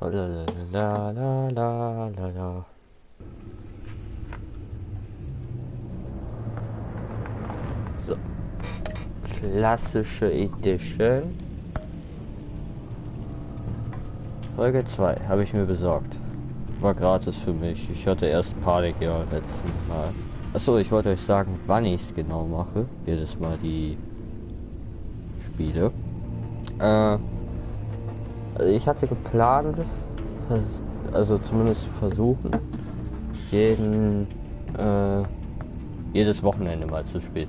Tralalalala. So. Klassische Edition. Folge 2 habe ich mir besorgt. War gratis für mich. Ich hatte erst Panik ja letzten Mal. Achso, ich wollte euch sagen, wann ich es genau mache. Jedes Mal die Spiele. Also ich hatte geplant, also zumindest zu versuchen, jedes Wochenende mal zu spielen.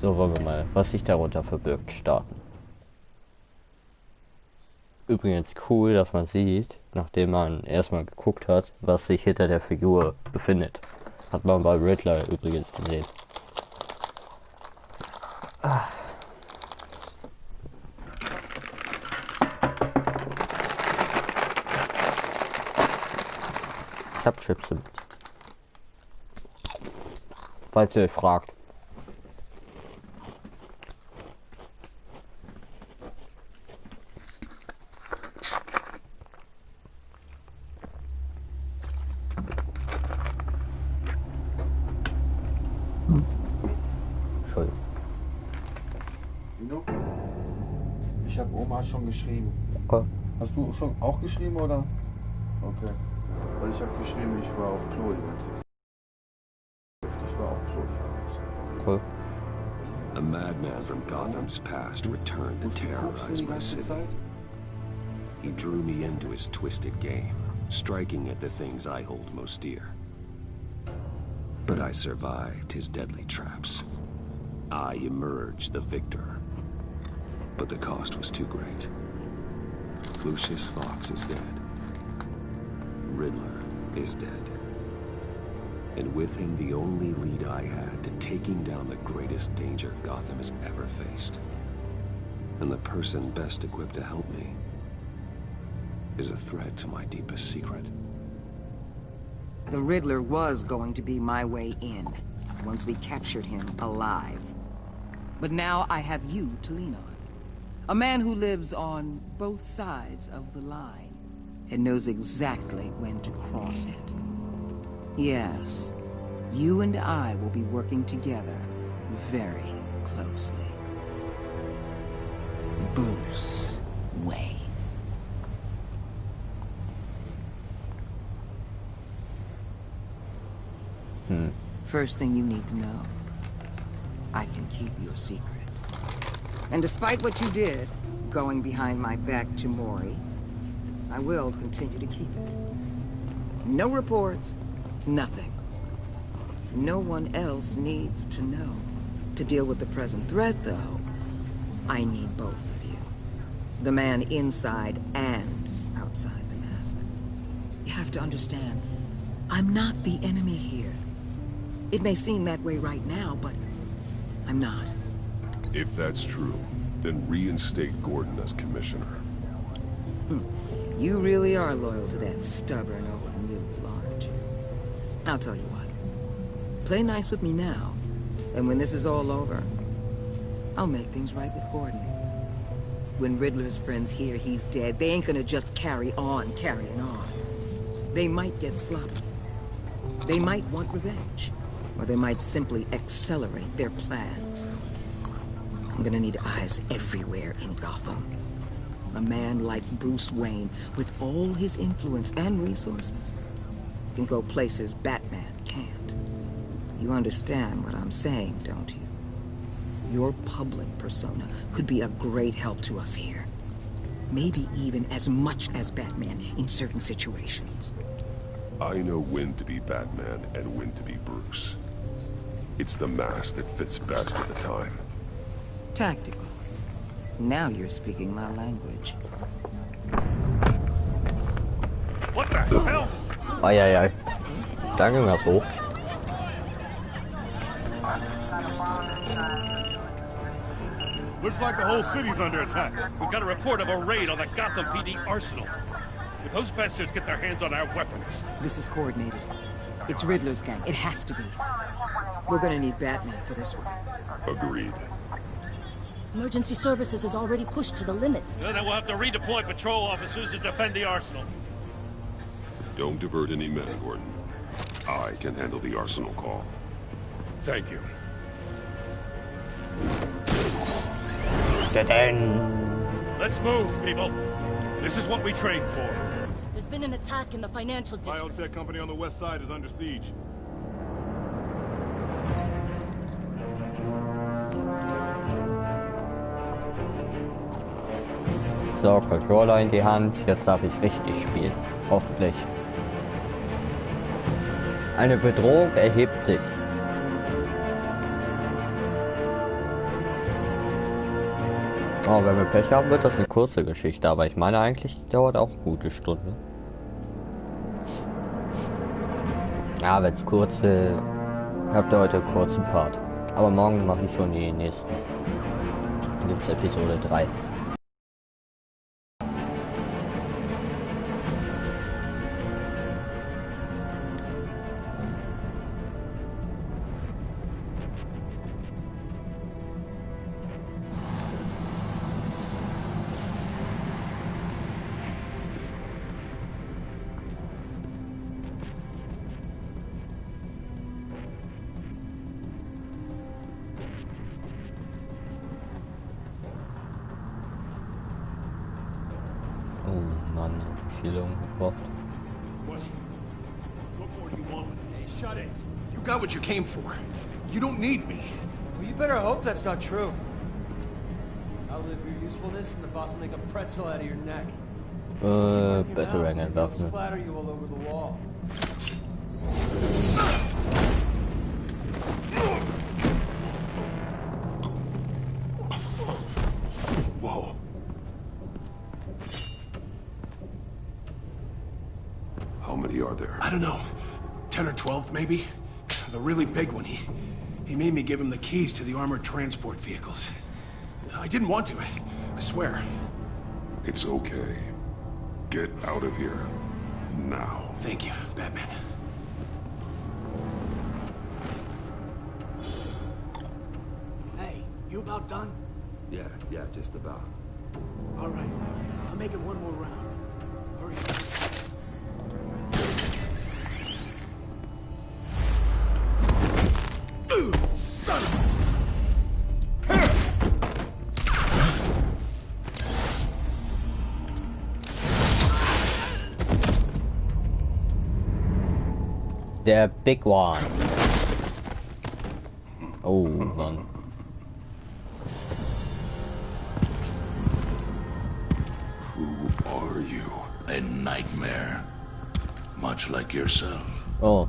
So wollen wir mal, was sich darunter verbirgt, starten. Übrigens cool, dass man sieht, nachdem man erstmal geguckt hat, was sich hinter der Figur befindet. Hat man bei Riddler übrigens gesehen. Ich hab Chips mit. Falls ihr euch fragt. Entschuldigung. Ich habe Oma schon geschrieben. Okay. Hast du schon auch geschrieben, oder? Okay. Weil ich habe geschrieben, ich war auf Klo jetzt. Ich war auf Klo. Cool. A madman from Gotham's past returned to terrorize my city. He drew me into his twisted game, striking at the things I hold most dear. But I survived his deadly traps. I emerged the victor. But the cost was too great. Lucius Fox is dead. Riddler is dead. And with him the only lead I had to taking down the greatest danger Gotham has ever faced. And the person best equipped to help me is a threat to my deepest secret. The Riddler was going to be my way in, once we captured him alive. But now I have you to lean on. A man who lives on both sides of the line and knows exactly when to cross it. Yes, you and I will be working together very closely. Bruce Wayne. First thing you need to know, I can keep your secret. And despite what you did, going behind my back to Mori, I will continue to keep it. No reports, nothing. No one else needs to know. To deal with the present threat, though, I need both of you. The man inside and outside the mask. You have to understand, I'm not the enemy here. It may seem that way right now, but I'm not. If that's true, then reinstate Gordon as commissioner. You really are loyal to that stubborn old mule, aren't you? I'll tell you what. Play nice with me now, and when this is all over, I'll make things right with Gordon. When Riddler's friends hear he's dead, they ain't gonna just carry on carrying on. They might get sloppy. They might want revenge. Or they might simply accelerate their plans. I'm gonna need eyes everywhere in Gotham. A man like Bruce Wayne, with all his influence and resources, can go places Batman can't. You understand what I'm saying, don't you? Your public persona could be a great help to us here. Maybe even as much as Batman in certain situations. I know when to be Batman and when to be Bruce. It's the mask that fits best at the time. Tactical. Now you're speaking my language. What the hell? Ai ai ai. Da ging das hoch. Looks like the whole city's under attack. We've got a report of a raid on the Gotham PD arsenal. If those bastards get their hands on our weapons... This is coordinated. It's Riddler's gang. It has to be. We're gonna need Batman for this one. Agreed. Emergency services is already pushed to the limit. Then we'll have to redeploy patrol officers to defend the arsenal. Don't divert any men, Gordon. I can handle the arsenal call. Thank you. Let's move, people. This is what we trained for. There's been an attack in the financial district. Biotech company on the west side is under siege. So, Controller in die Hand. Jetzt darf ich richtig spielen. Hoffentlich. Eine Bedrohung erhebt sich. Oh, wenn wir Pech haben, wird das eine kurze Geschichte, aber ich meine eigentlich dauert auch eine gute Stunde. Ja, wenn es kurze, habt ihr heute einen kurzen Part. Aber morgen mache ich schon die nächsten. Dann gibt es Episode 3. What more do you want with me? Shut it. You got what you came for. You don't need me. Well, you better hope that's not true. I'll live your usefulness, and the boss will make a pretzel out of your neck. Better than I'll that. splatter you all over the wall. Whoa. How many are there? I don't know. 10 or 12, maybe? The really big one, he made me give him the keys to the armored transport vehicles. I didn't want to, I swear. It's okay. Get out of here. Now. Thank you, Batman. Hey, you about done? Yeah, just about. All right. I'll make it one more round. Hurry up. Son of a... Der Big One. Oh, Mann. Who are you? A nightmare. Much like yourself. Oh,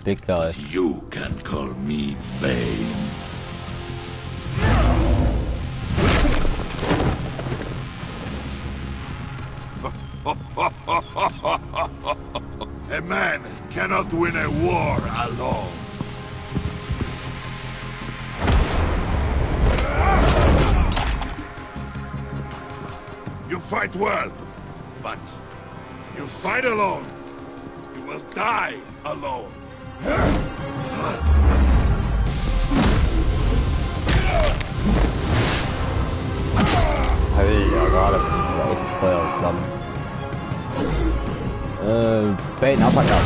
big guy. But you can call me Bane. A man cannot win a war alone. You fight well, but you fight alone. You will die alone. Ja, gerade sind echt Feuer und Flammen. Bane Uppercut.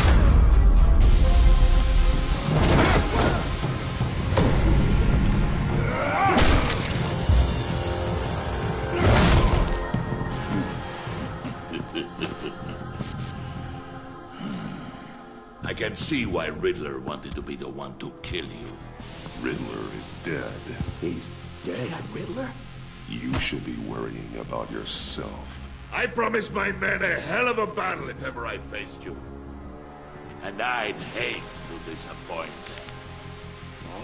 I can see why Riddler wanted to be the one to kill you. Riddler is dead. He's dead. Riddler? You should be worrying about yourself. I promised my men a hell of a battle if ever I faced you. And I'd hate to disappoint.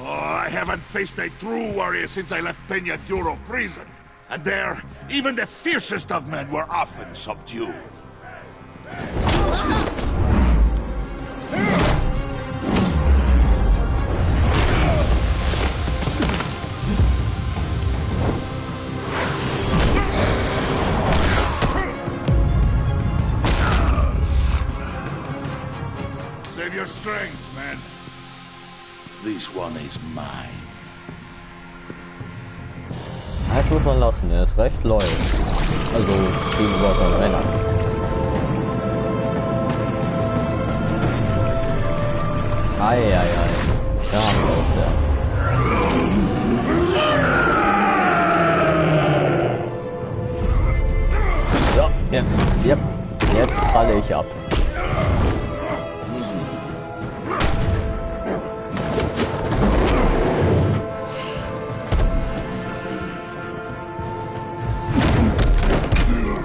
Oh, I haven't faced a true warrior since I left Peña Duro prison. And there, even the fiercest of men were often subdued. Save your strength, man. This one is mine. Das muss man lassen, er ist recht loyal. Also gegenüber seinen Männern. Eieiei. Da haben wir es ja. So, jetzt falle ich ab.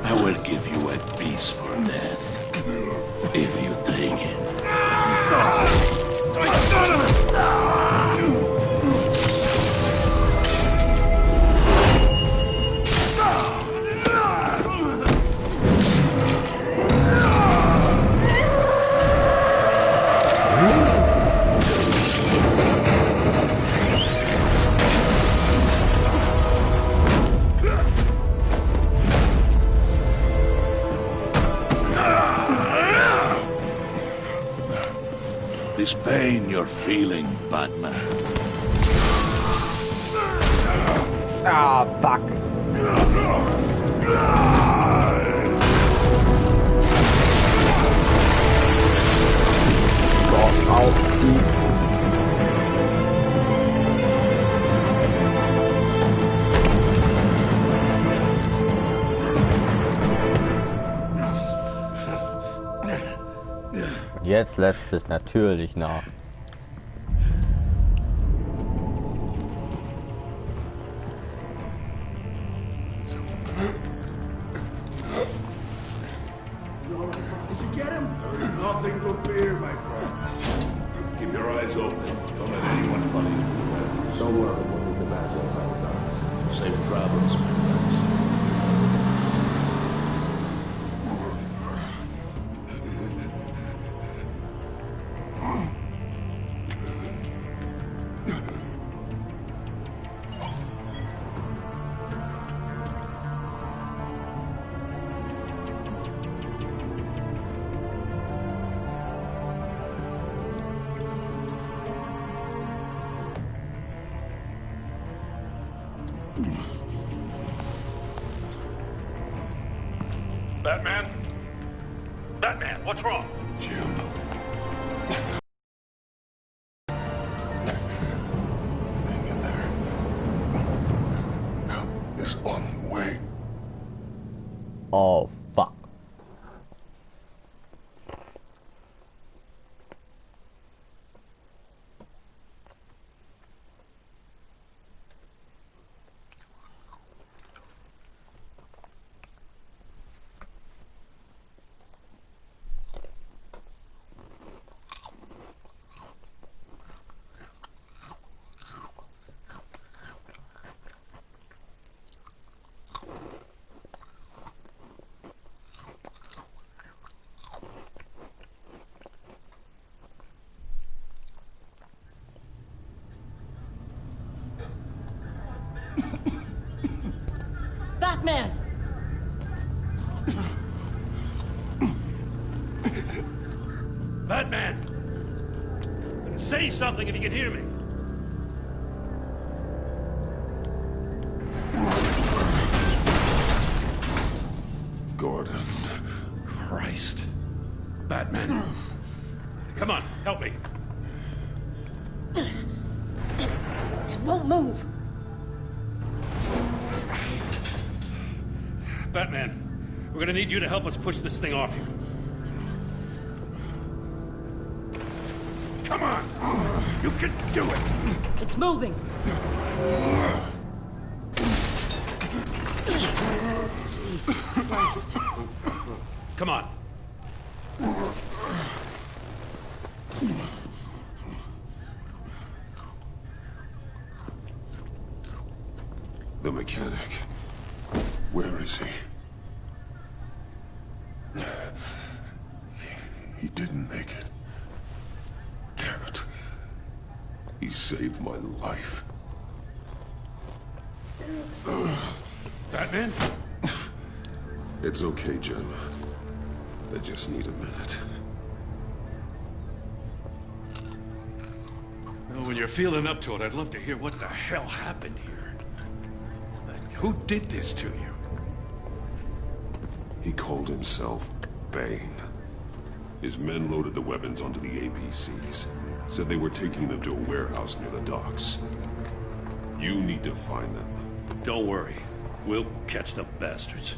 I will give you a peaceful death, if you take it. This pain you're feeling, Batman. Ah, fuck. Gott, auf die. Jetzt lässt es natürlich nach. Did you get him? There is nothing to fear, my friend. Keep your eyes open. Don't let anyone follow you. Don't worry, we'll take the back way by with us. Safe travels, my friends. Batman? Batman, what's wrong? Jim. Hang in there. Help is on the way. Oh, fuck. Batman! Batman! Say something if you can hear me. Gordon. Christ. Batman. Come on, help me. It won't move. Batman, we're gonna need you to help us push this thing off you. Come on! You can do it! It's moving. Jesus Christ. Come on. The mechanic. Where is he? He didn't make it. Damn it. He saved my life. Batman? It's okay, Jim. I just need a minute. Well, when you're feeling up to it, I'd love to hear what the hell happened here. Who did this to you? He called himself Bane. His men loaded the weapons onto the APCs. Said they were taking them to a warehouse near the docks. You need to find them. Don't worry. We'll catch the bastards.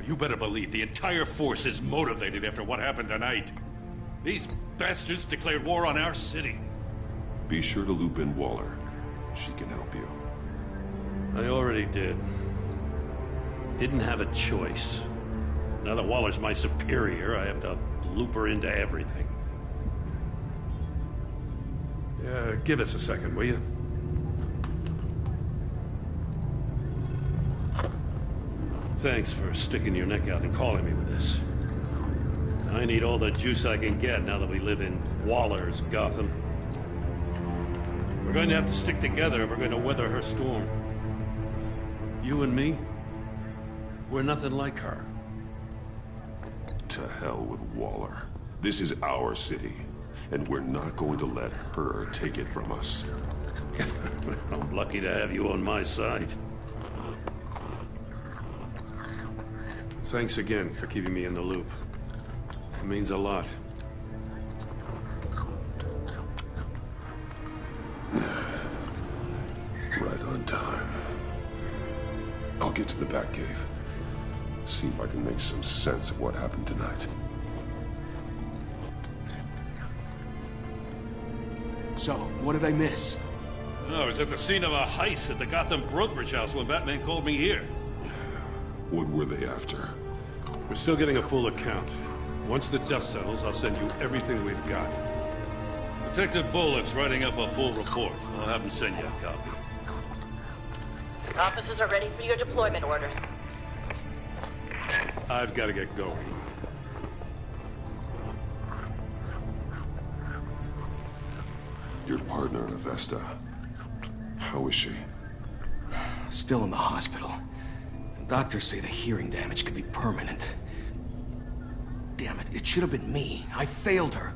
You better believe the entire force is motivated after what happened tonight. These bastards declared war on our city. Be sure to loop in Waller. She can help you. I already did. Didn't have a choice. Now that Waller's my superior, I have to loop her into everything. Give us a second, will you? Thanks for sticking your neck out and calling me with this. I need all the juice I can get now that we live in Waller's Gotham. We're going to have to stick together if we're going to weather her storm. You and me, we're nothing like her. To hell with Waller. This is our city, and we're not going to let her take it from us. I'm lucky to have you on my side. Thanks again for keeping me in the loop. It means a lot. Right on time. I'll get to the Batcave. See if I can make some sense of what happened tonight. So, what did I miss? I was at the scene of a heist at the Gotham brokerage house when Batman called me here. What were they after? We're still getting a full account. Once the dust settles, I'll send you everything we've got. Detective Bullock's writing up a full report. I'll have him send you a copy. Officers are ready for your deployment orders. I've got to get going. Your partner, Avesta. How is she? Still in the hospital. Doctors say the hearing damage could be permanent. Damn it, it should have been me. I failed her.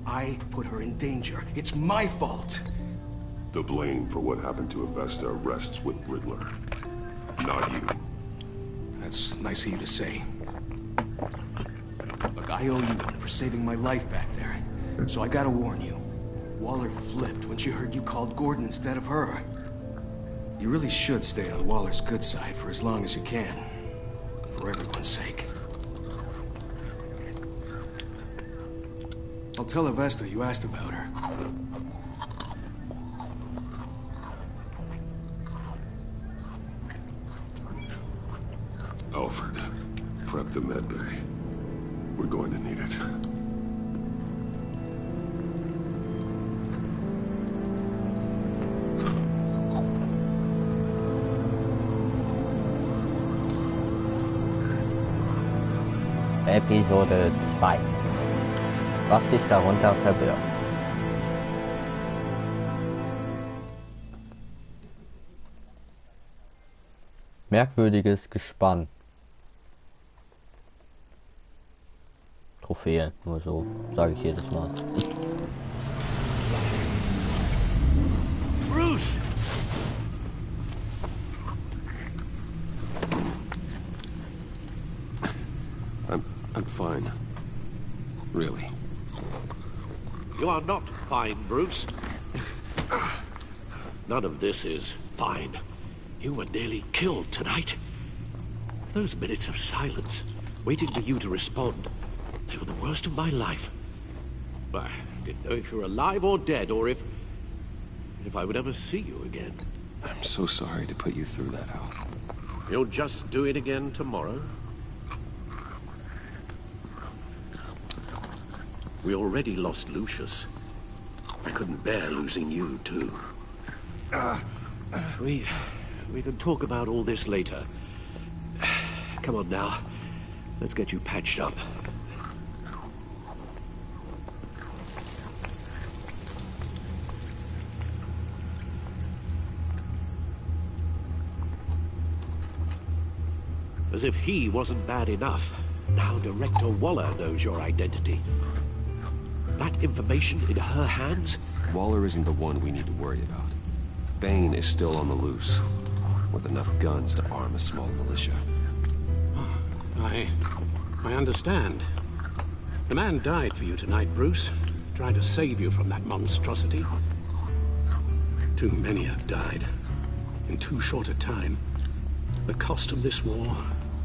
I put her in danger. It's my fault. The blame for what happened to Avesta rests with Riddler. Not you. That's nice of you to say. Look, I owe you one for saving my life back there. So I gotta warn you. Waller flipped when she heard you called Gordon instead of her. You really should stay on Waller's good side for as long as you can. For everyone's sake. I'll tell Avesta you asked about her. Alfred, prep the med bay. We're going to need it. Episode 2. Was sich darunter verbirgt. Merkwürdiges Gespann. Trophäen, nur so, sage ich jedes Mal. Bruce! I'm fine. Really. You are not fine, Bruce. None of this is fine. You were nearly killed tonight. Those minutes of silence, waiting for you to respond, they were the worst of my life. I didn't know if you were alive or dead, or if I would ever see you again. I'm so sorry to put you through that, Al. You'll just do it again tomorrow? We already lost Lucius. I couldn't bear losing you, too. We can talk about all this later. Come on now. Let's get you patched up. As if he wasn't bad enough, now Director Waller knows your identity. That information in her hands? Waller isn't the one we need to worry about. Bane is still on the loose. with enough guns to arm a small militia. I understand. The man died for you tonight, Bruce. Tried to save you from that monstrosity. Too many have died. In too short a time. The cost of this war,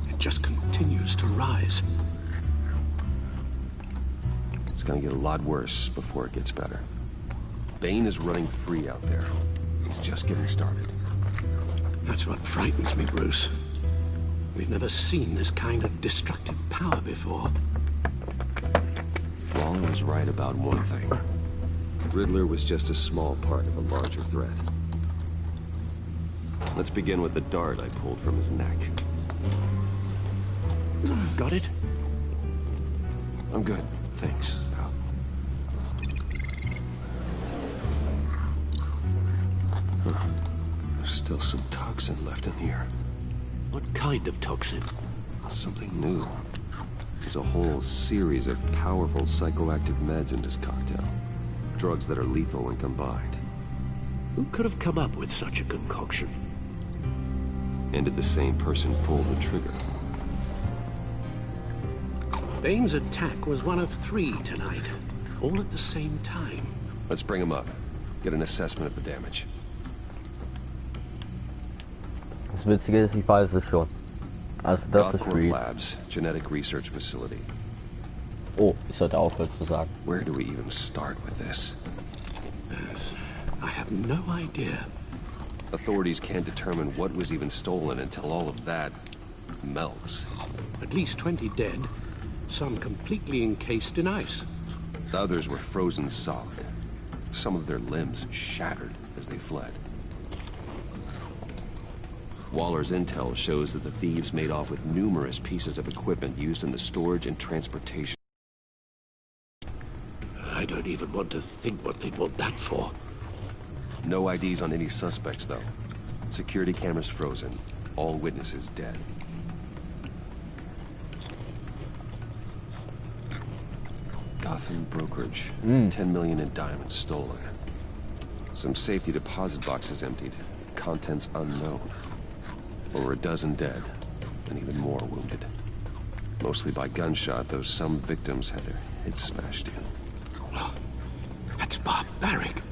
it just continues to rise. It's gonna get a lot worse before it gets better. Bane is running free out there. He's just getting started. That's what frightens me, Bruce. We've never seen this kind of destructive power before. Waller was right about one thing. Riddler was just a small part of a larger threat. Let's begin with the dart I pulled from his neck. Got it? I'm good, thanks, pal. Huh. There's still some toxin left in here. What kind of toxin? Something new. There's a whole series of powerful psychoactive meds in this cocktail. Drugs that are lethal when combined. Who could have come up with such a concoction? And did the same person pull the trigger? Bane's attack was one of 3 tonight, all at the same time. Let's bring him up. Get an assessment of the damage. Das Witzige ist, ich weiß es schon. Also das ist Gothcorp Reed. Labs, Genetic Research Facility. Oh, ich sollte aufhören zu sagen. Where do we even start with this? I have no idea. Authorities can't determine what was even stolen until all of that melts. At least 20 dead, some completely encased in ice. The others were frozen solid. Some of their limbs shattered as they fled. Waller's intel shows that the thieves made off with numerous pieces of equipment used in the storage and transportation. I don't even want to think what they'd want that for. No IDs on any suspects, though. Security cameras frozen. All witnesses dead. Gotham brokerage. 10 million in diamonds stolen. Some safety deposit boxes emptied. Contents unknown. Over a dozen dead, and even more wounded. Mostly by gunshot, though some victims had their heads smashed in. Oh, that's barbaric.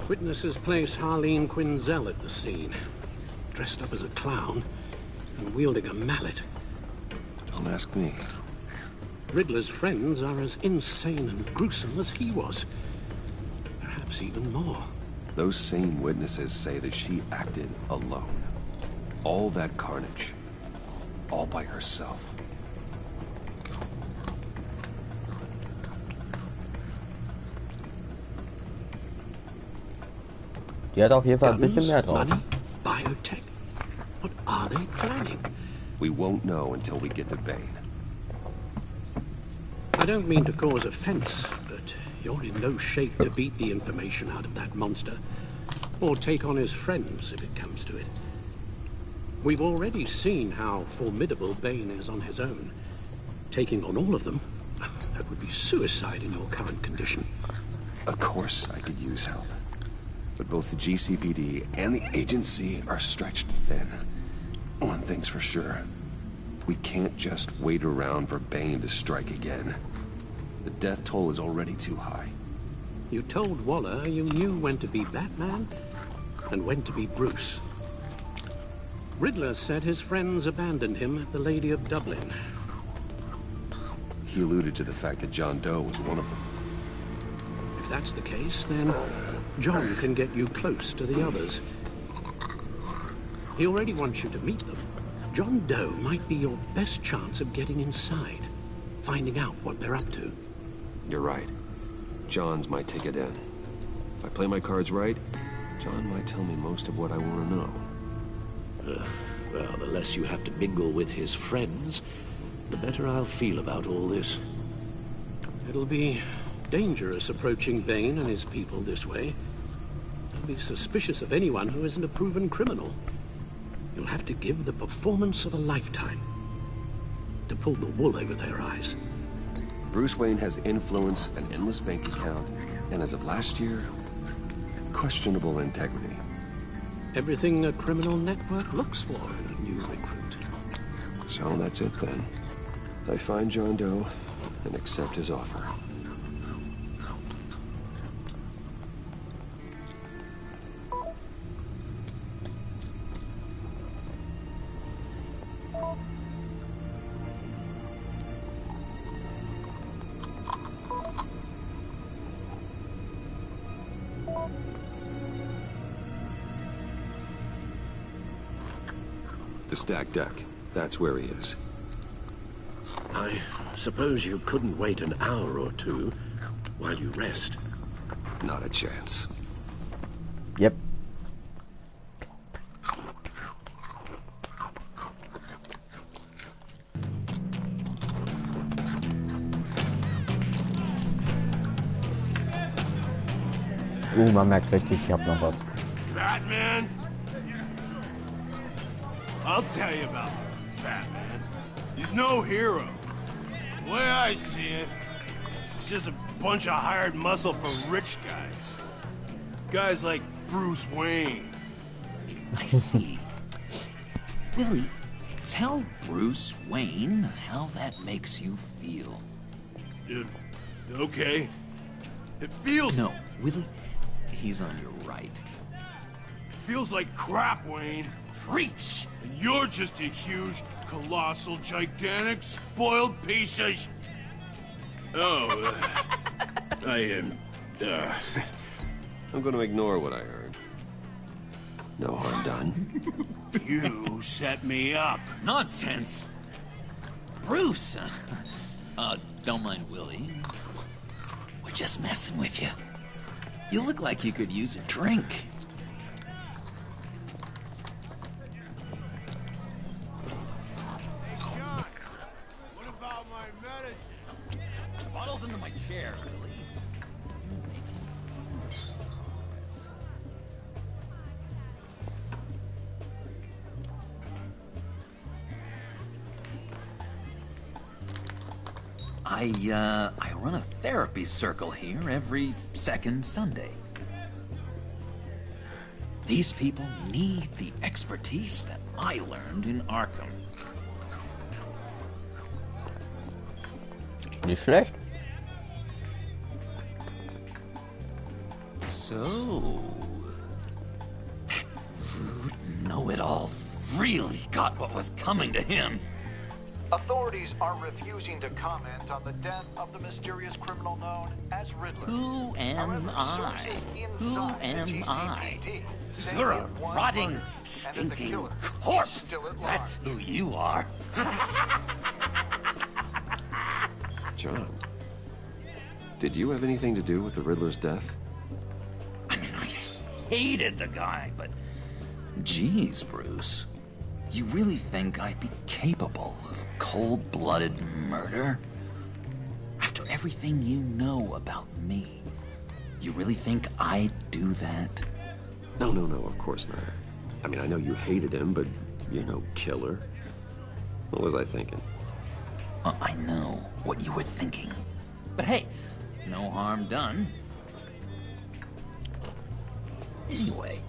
Witnesses place Harleen Quinzel at the scene, dressed up as a clown and wielding a mallet. Don't ask me. Riddler's friends are as insane and gruesome as he was. Perhaps even more. Those same witnesses say that she acted alone. All that carnage. All by herself. Die hat auf jeden Fall ein bisschen mehr drauf. Money, biotech. What are they planning? We won't know until we get to Bane. I don't mean to cause offense, but you're in no shape to beat the information out of that monster. Or take on his friends, if it comes to it. We've already seen how formidable Bane is on his own. Taking on all of them, that would be suicide in your current condition. Of course I could use help. But both the GCPD and the agency are stretched thin. One thing's for sure. We can't just wait around for Bane to strike again. The death toll is already too high. You told Waller you knew when to be Batman and when to be Bruce. Riddler said his friends abandoned him at the Lady of Dublin. He alluded to the fact that John Doe was one of them. If that's the case, then John can get you close to the others. He already wants you to meet them. John Doe might be your best chance of getting inside, finding out what they're up to. You're right. John's my ticket in. If I play my cards right, John might tell me most of what I want to know. Well, the less you have to mingle with his friends, the better I'll feel about all this. It'll be dangerous approaching Bane and his people this way. Don't be suspicious of anyone who isn't a proven criminal. You'll have to give the performance of a lifetime to pull the wool over their eyes. Bruce Wayne has influence, an endless bank account, and as of last year, questionable integrity. Everything a criminal network looks for in a new recruit. So that's it then. I find John Doe and accept his offer. The stacked deck. That's where he is. I suppose you couldn't wait an hour or two while you rest. Not a chance. Yep. Man merkt richtig, ich hab noch was. Batman? I'll tell you about Batman. He's no hero. The way I see it, he's just a bunch of hired muscle for rich guys. Guys like Bruce Wayne. I see. Willie, tell Bruce Wayne how that makes you feel. Okay. It feels... No, Willie, he's on your right. Feels like crap, Wayne. Preach! And you're just a huge, colossal, gigantic, spoiled piece of sh... Oh, I am... I'm gonna ignore what I heard. No harm done. You set me up. Nonsense! Bruce! Don't mind Willie. We're just messing with you. You look like you could use a drink. Into my chair, Willie. I run a therapy circle here every second Sunday. These people need the expertise that I learned in Arkham. Nicht schlecht. So, rude know-it-all really got what was coming to him. Authorities are refusing to comment on the death of the mysterious criminal known as Riddler. Who am I? Who am I? You're a rotting, stinking corpse. That's who you are. John, did you have anything to do with the Riddler's death? I mean, I hated the guy, but... Geez, Bruce. You really think I'd be capable of cold-blooded murder? After everything you know about me, you really think I'd do that? No, of course not. I mean, I know you hated him, but you're no killer. What was I thinking? I know what you were thinking. But hey, no harm done. Anyway,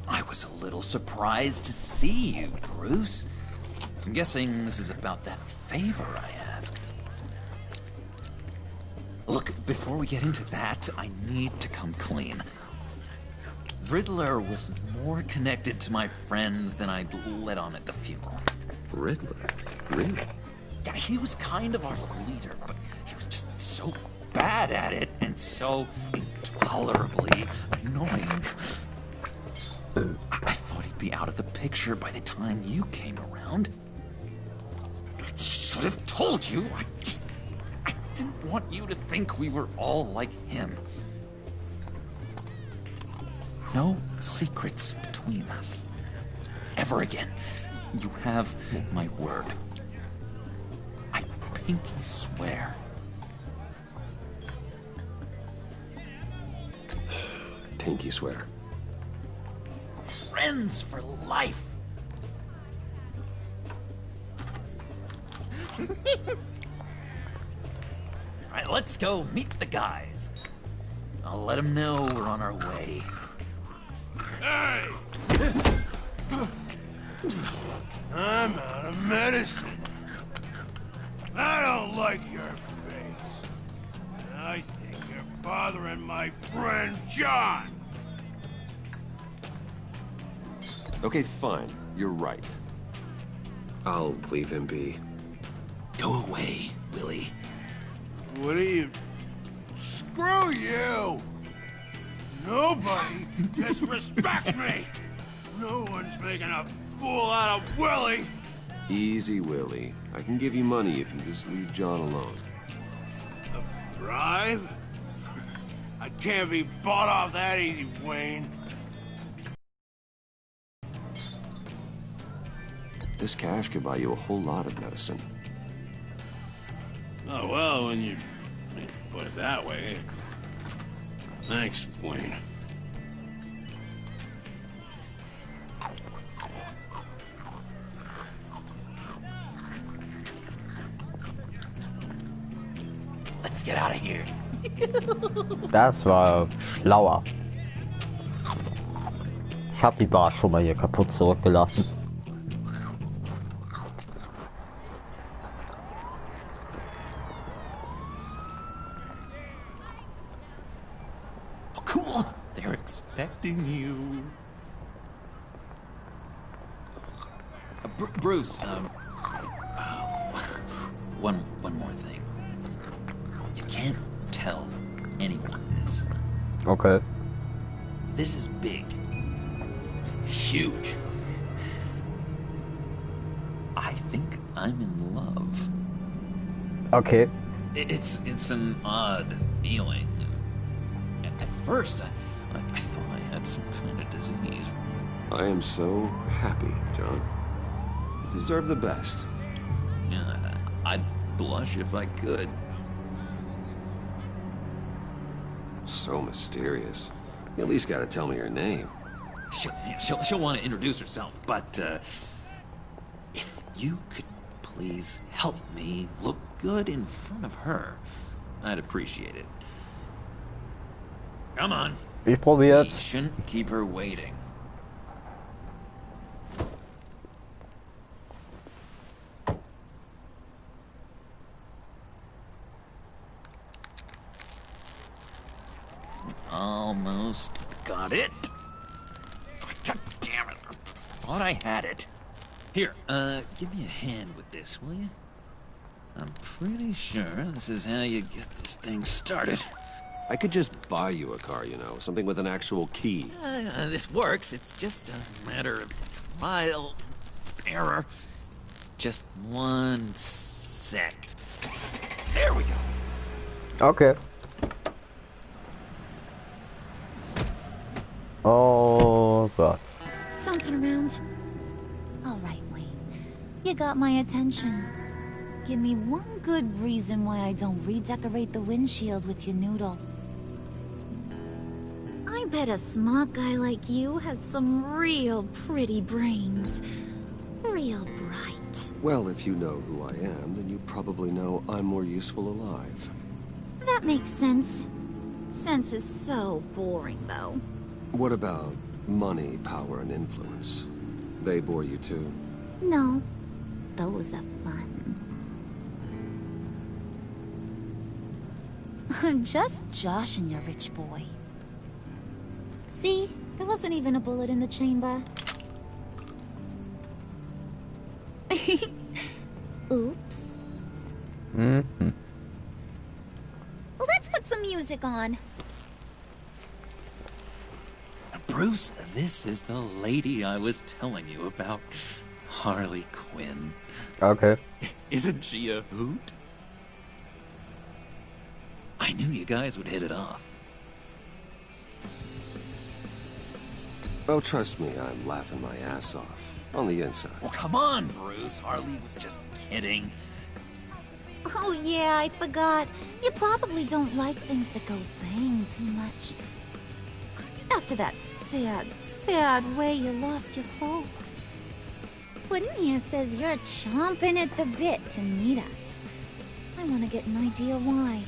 I was a little surprised to see you, Bruce. I'm guessing this is about that favor I asked. Look, before we get into that, I need to come clean. Riddler was more connected to my friends than I'd let on at the funeral. Riddler? Really? Yeah, he was kind of our leader, but he was just so bad at it and so intolerably annoying. I thought he'd be out of the picture by the time you came around. I should have told you. I didn't want you to think we were all like him. No secrets between us. Ever again. You have my word. I pinky swear. Pinky swear. Friends for life. Alright, let's go meet the guys. I'll let them know we're on our way. Hey! I'm out of medicine. I don't like your face. And I think you're bothering my friend John. Okay, fine. You're right. I'll leave him be. Go away, Willie. What are you... Screw you! Nobody disrespects me! No one's making a fool out of Willie! Easy, Willie. I can give you money if you just leave John alone. A bribe? I can't be bought off that easy, Wayne. This cash could buy you a whole lot of medicine. Oh, well, when you put it that way. Thanks, Wayne. Let's get out of here. Das war schlauer. Ich habe die Bar schon mal hier kaputt zurückgelassen. Oh, cool. They're expecting you. Bruce, one more thing. You can't tell anyone this. Okay. This is big. Huge. I think I'm in love. Okay. It's an odd feeling. At first, I thought I had some kind of disease. I am so happy, John. You deserve the best. Yeah, I'd blush if I could. So mysterious. You at least gotta tell me your name. She'll want to introduce herself, but if you could please help me look good in front of her, I'd appreciate it. Come on. Ich probier's. We shouldn't keep her waiting. Almost got it. God damn it. Thought I had it. Here, give me a hand with this, will you? I'm pretty sure this is how you get this thing started. I could just buy you a car, you know, something with an actual key. This works. It's just a matter of trial and error. Just one sec. There we go. Okay. Oh God. Don't turn around. All right, Wayne. You got my attention. Give me one good reason why I don't redecorate the windshield with your noodle. I bet a smart guy like you has some real pretty brains. Real bright. Well, if you know who I am, then you probably know I'm more useful alive. That makes sense. Sense is so boring, though. What about money, power, and influence? They bore you too? No. Those are fun. I'm just joshing you, rich boy. See? There wasn't even a bullet in the chamber. Oops. Mm-hmm. Let's put some music on. Bruce, this is the lady I was telling you about. Harley Quinn. Okay. Isn't she a hoot? I knew you guys would hit it off. Oh, trust me, I'm laughing my ass off. On the inside. Well, come on, Bruce. Harley was just kidding. Oh yeah, I forgot. You probably don't like things that go bang too much. After that sad way you lost your folks. Puddin' here says you're chomping at the bit to meet us. I want to get an idea why.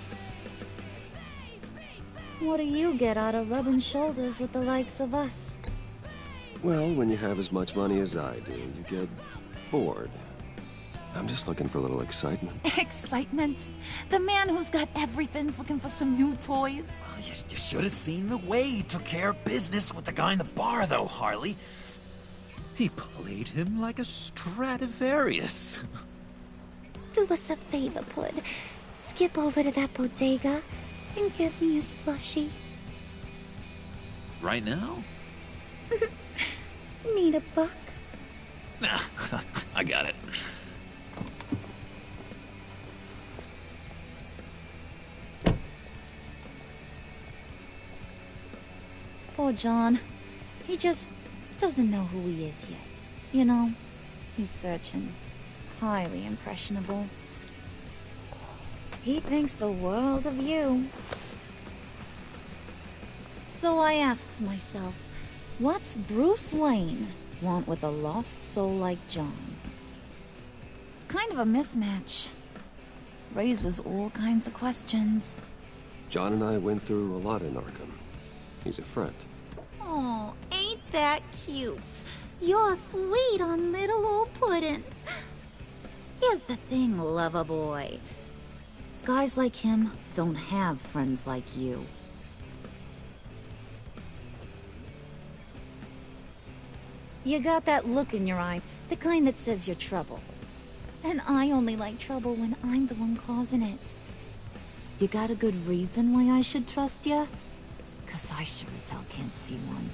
What do you get out of rubbing shoulders with the likes of us? Well, when you have as much money as I do, you get bored. I'm just looking for a little excitement. Excitement? The man who's got everything's looking for some new toys. Oh, you should have seen the way he took care of business with the guy in the bar, though, Harley. He played him like a Stradivarius. Do us a favor, Pud. Skip over to that bodega and get me a slushie. Right now? Need a buck? Nah, I got it. Poor John. He just doesn't know who he is yet. You know, he's searching. Highly impressionable. He thinks the world of you. So I asks myself, what's Bruce Wayne want with a lost soul like John? It's kind of a mismatch. Raises all kinds of questions. John and I went through a lot in Arkham. He's a friend. Oh, ain't that cute? You're sweet on little old Puddin'. Here's the thing, lover boy. Guys like him don't have friends like you. You got that look in your eye, the kind that says you're trouble. And I only like trouble when I'm the one causing it. You got a good reason why I should trust you? 'Cause I sure as hell can't see one.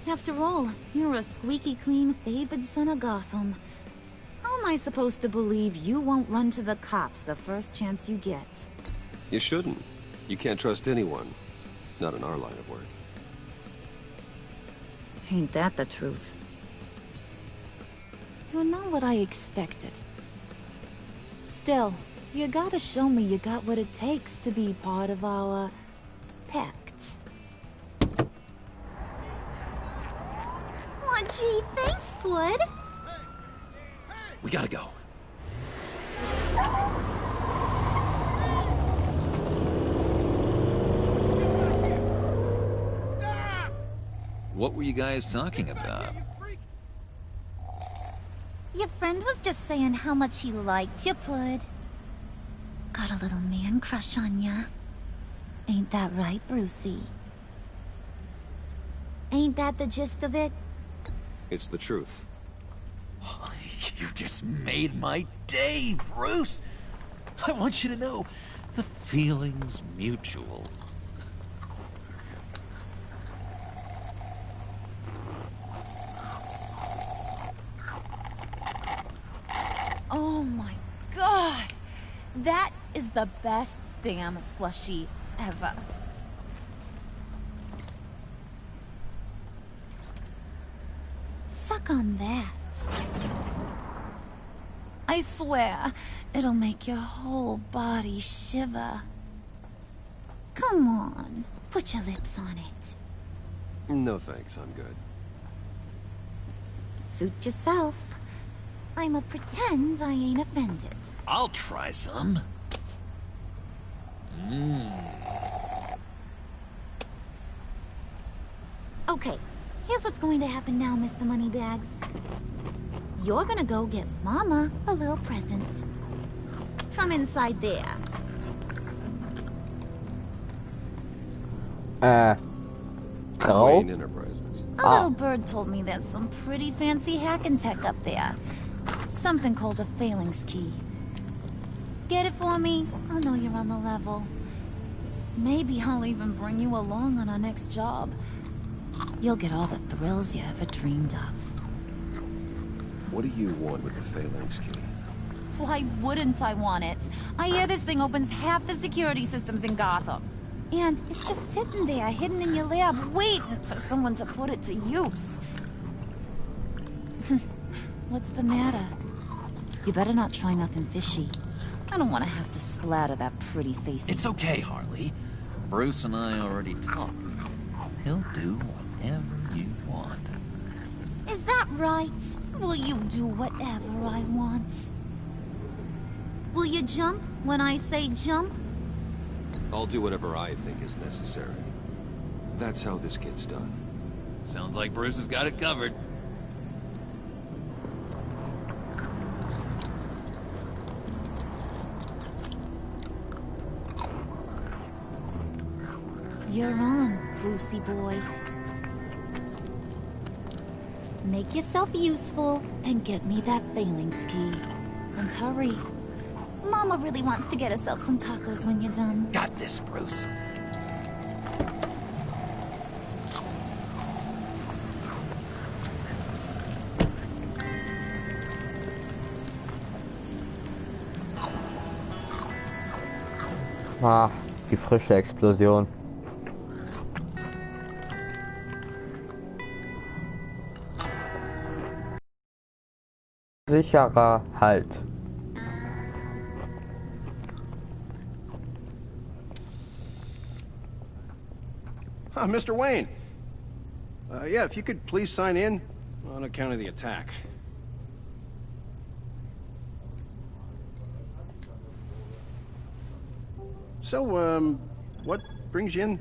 After all, you're a squeaky clean favored son of Gotham. How am I supposed to believe you won't run to the cops the first chance you get? You shouldn't. You can't trust anyone. Not in our line of work. Ain't that the truth? You're not what I expected. Still, you gotta show me you got what it takes to be part of our pact. Aw, gee, thanks, Bud. We gotta go. What were you guys talking about? Your friend was just saying how much he liked you, Pud. Got a little man crush on ya. Ain't that right, Brucey? Ain't that the gist of it? It's the truth. You just made my day, Bruce! I want you to know, the feeling's mutual. Oh my god! That is the best damn slushie ever. Suck on that. I swear, it'll make your whole body shiver. Come on, put your lips on it. No thanks, I'm good. Suit yourself. I'ma pretend I ain't offended. I'll try some. Okay, here's what's going to happen now, Mr. Moneybags. You're gonna go get Mama a little present. From inside there. Wayne Enterprises. A little bird told me there's some pretty fancy hacking tech up there. Something called a phalanx key. Get it for me? I'll know you're on the level. Maybe I'll even bring you along on our next job. You'll get all the thrills you ever dreamed of. What do you want with the phalanx key? Why wouldn't I want it? I hear this thing opens half the security systems in Gotham. And it's just sitting there, hidden in your lab, waiting for someone to put it to use. What's the matter? You better not try nothing fishy. I don't want to have to splatter that pretty face. It's okay, Harley. Bruce and I already talked. He'll do whatever you want. Is that right? Will you do whatever I want? Will you jump when I say jump? I'll do whatever I think is necessary. That's how this gets done. Sounds like Bruce has got it covered. You're on, Brucey boy. Make yourself useful and get me that phalanx key. And hurry. Mama really wants to get herself some tacos when you're done. Got this, Bruce. Ah, die frische Explosion. Sicherer Halt. Mr. Wayne. Yeah, if you could please sign in on account of the attack. So, what brings you in?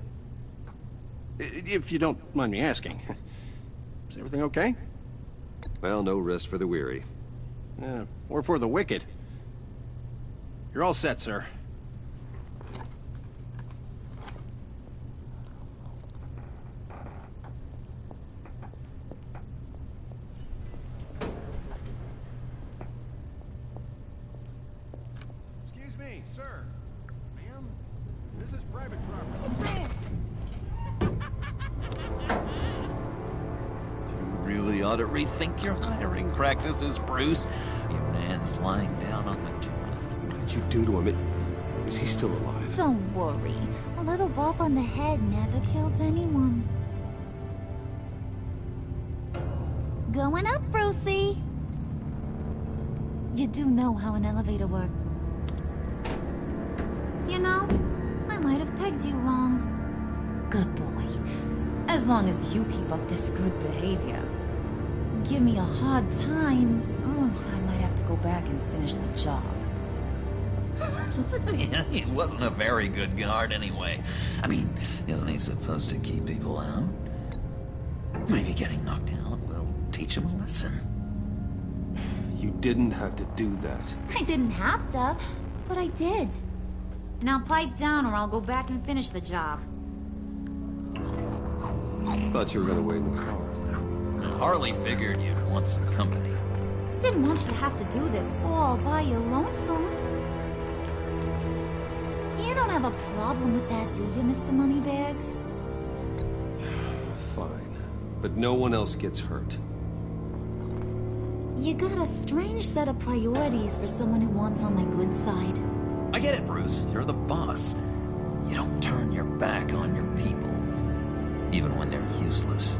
If you don't mind me asking. Is everything okay? Well, no rest for the weary. Or for the wicked. You're all set, sir. Excuse me, sir. Ma'am, this is private property. Really ought to rethink your hiring practices, Bruce. Your man's lying down on the job. What did you do to him? Is he still alive? Don't worry. A little bump on the head never killed anyone. Going up, Brucey. You do know how an elevator works. You know, I might have pegged you wrong. Good boy. As long as you keep up this good behavior. Give me a hard time, I might have to go back and finish the job. Yeah, he wasn't a very good guard anyway. I mean, isn't he supposed to keep people out? Maybe getting knocked out will teach him a lesson. You didn't have to do that. I didn't have to, but I did. Now pipe down or I'll go back and finish the job. Thought you were gonna wait in the car. Harley figured you'd want some company. Didn't want you to have to do this all by your lonesome. You don't have a problem with that, do you, Mr. Moneybags? Fine. But no one else gets hurt. You got a strange set of priorities for someone who wants on the good side. I get it, Bruce. You're the boss. You don't turn your back on your people, even when they're useless.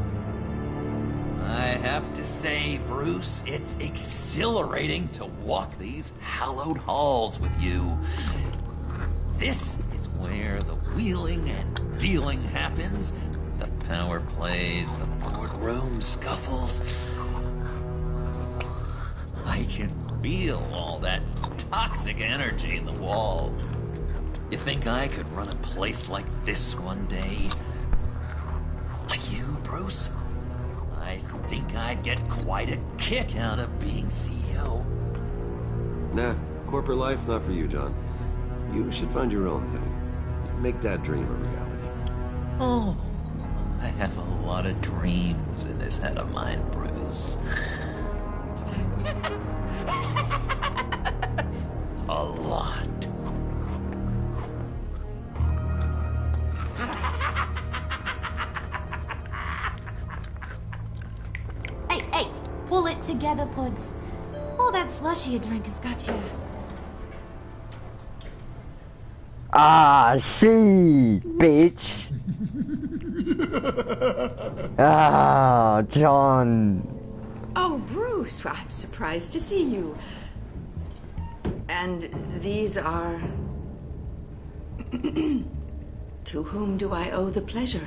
I have to say, Bruce, it's exhilarating to walk these hallowed halls with you. This is where the wheeling and dealing happens, the power plays, the boardroom scuffles. I can feel all that toxic energy in the walls. You think I could run a place like this one day? Like you, Bruce? I think I'd get quite a kick out of being CEO. Nah, corporate life, not for you, John. You should find your own thing. Make that dream a reality. Oh, I have a lot of dreams in this head of mine, Bruce. A lot. Hey, pull it together, Puds. All that slushy you drank has got you. Ah, she, bitch. Ah, John. Oh, Bruce, I'm surprised to see you. And these are... To whom do I owe the pleasure?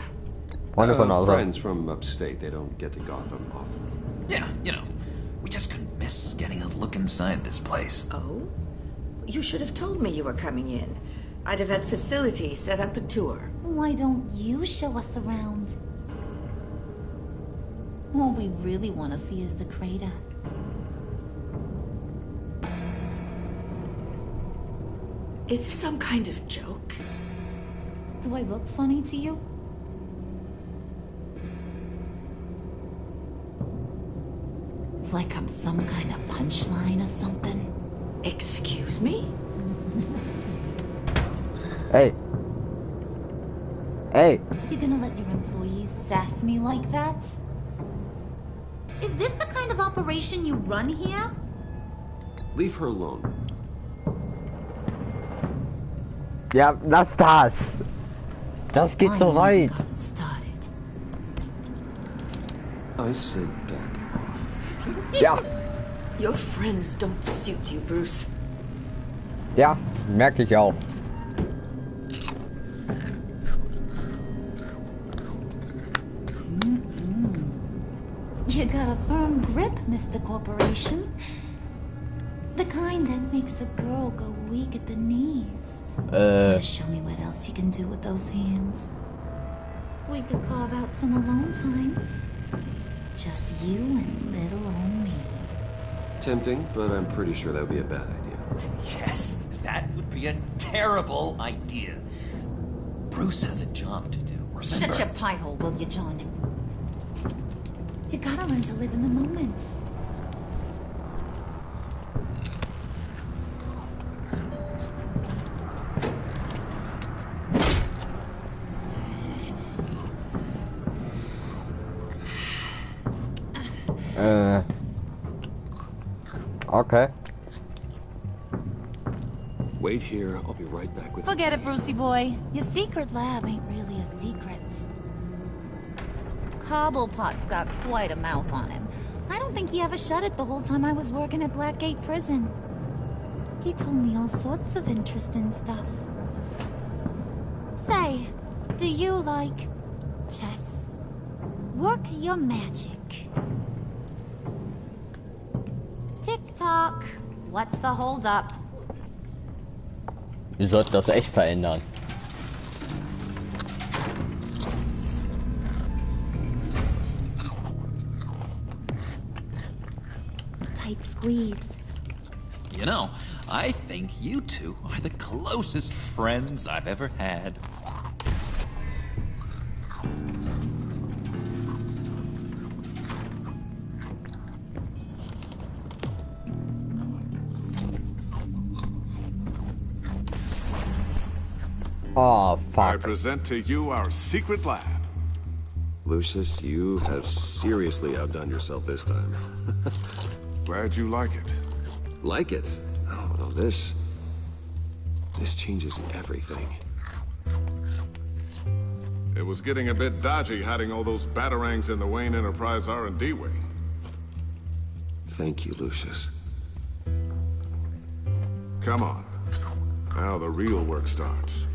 Wonderful, friends from upstate. They don't get to Gotham often. Yeah, you know, we just couldn't miss getting a look inside this place. Oh? You should have told me you were coming in. I'd have had facilities set up a tour. Why don't you show us around? All we really want to see is the crater. Is this some kind of joke? Do I look funny to you? Like I'm some kind of punchline or something? Excuse me? Hey. Hey. You gonna let your employees sass me like that? Is this the kind of operation you run here? Leave her alone. Ja, lass das. Das geht so weit. I said back off. Ja. Your friends don't suit you, Bruce. Ja, merke ich auch. You got a firm grip, Mr. Corporation. The kind that makes a girl go weak at the knees. Show me what else you can do with those hands. We could carve out some alone time. Just you and little old me. Tempting, but I'm pretty sure that would be a bad idea. Yes, that would be a terrible idea. Bruce has a job to do, remember? Shut your pie hole, will you, John? You gotta learn to live in the moment. Okay. Wait here, I'll be right back with Forget it, Brucey boy. Your secret lab ain't really a secret. Cobblepot's got quite a mouth on him. I don't think he ever shut it the whole time I was working at Blackgate Prison. He told me all sorts of interesting stuff. Say, do you like chess? Work your magic. Tick-tock. What's the hold-up? Wir sollten das echt verändern. Tight squeeze. You know, I think you two are the closest friends I've ever had. Oh, fuck. I present to you our secret lab. Lucius, you have seriously outdone yourself this time. Glad you like it. Like it? Oh, no, this changes everything. It was getting a bit dodgy hiding all those batarangs in the Wayne Enterprise R&D wing. Thank you, Lucius. Come on. Now the real work starts.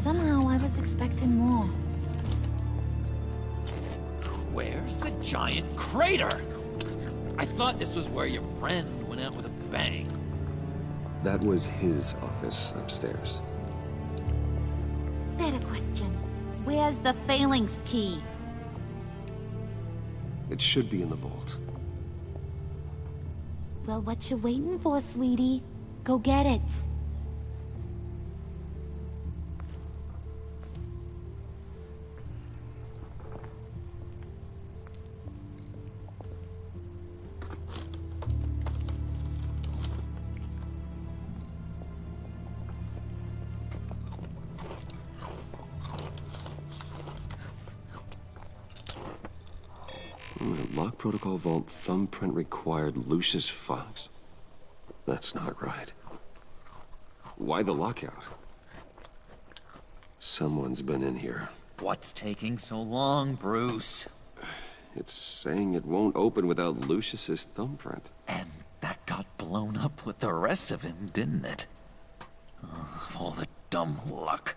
Somehow I was expecting more. Where's the giant crater? I thought this was where your friend went out with a bang. That was his office upstairs. Better question. Where's the phalanx key? It should be in the vault. Well, what you waiting for, sweetie? Go get it. Lock protocol vault thumbprint required Lucius Fox. That's not right. Why the lockout? Someone's been in here. What's taking so long, Bruce? It's saying it won't open without Lucius's thumbprint. And that got blown up with the rest of him, didn't it? All the dumb luck.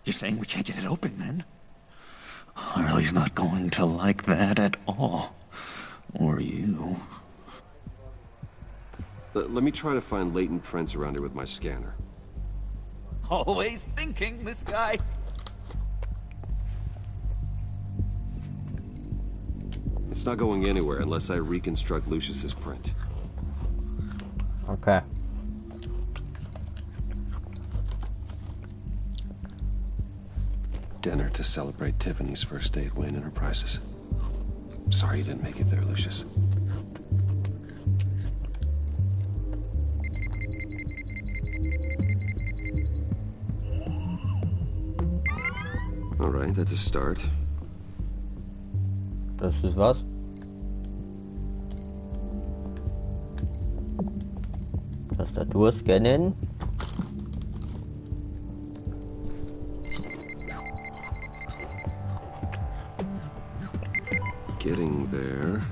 You're saying we can't get it open, then? Harley's not going to like that at all. Or you. Let me try to find latent prints around here with my scanner. Always thinking, this guy. It's not going anywhere unless I reconstruct Lucius's print. Okay. Dinner to celebrate Tiffany's first date win Enterprises. Sorry you didn't make it there, Lucius. All right, that's a start. Das ist was? Tastatur scannen. Getting there.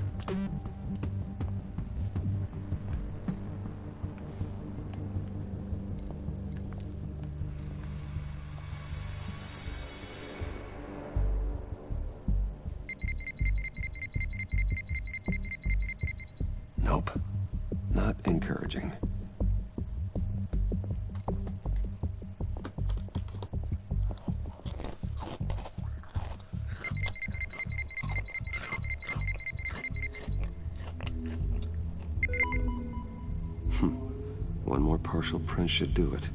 Nope. Not encouraging. One more partial print should do it.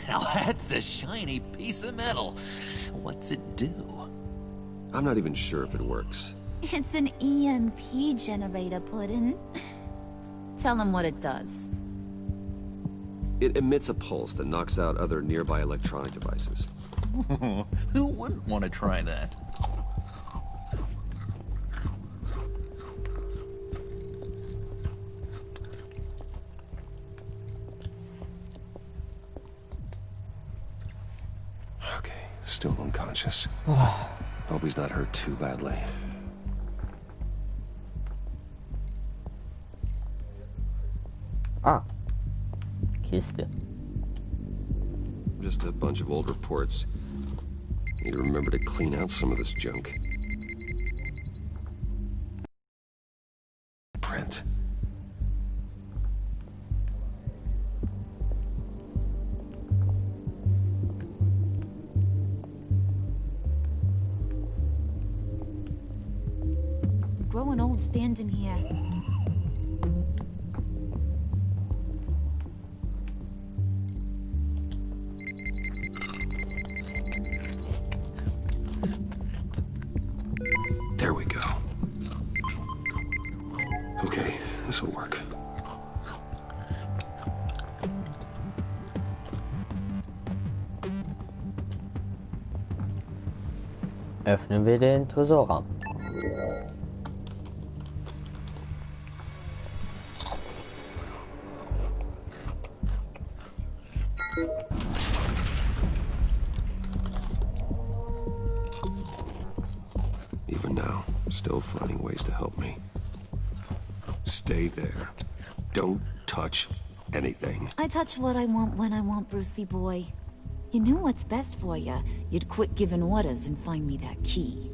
Now that's a shiny piece of metal. What's it do? I'm not even sure if it works. It's an EMP generator, Puddin'. Tell him what it does. It emits a pulse that knocks out other nearby electronic devices. Who wouldn't want to try that? Okay, still unconscious. Hope he's not hurt too badly. Ah. Kiste. Just a bunch of old reports. Need to remember to clean out some of this junk. Print. We're growing old standing here. There we go. Okay, this will work. Öffnen wir den Tresorraum. Even now, still finding ways to help me. Stay there. Don't touch anything. I touch what I want when I want, Brucey boy. You knew what's best for you. You'd quit giving orders and find me that key.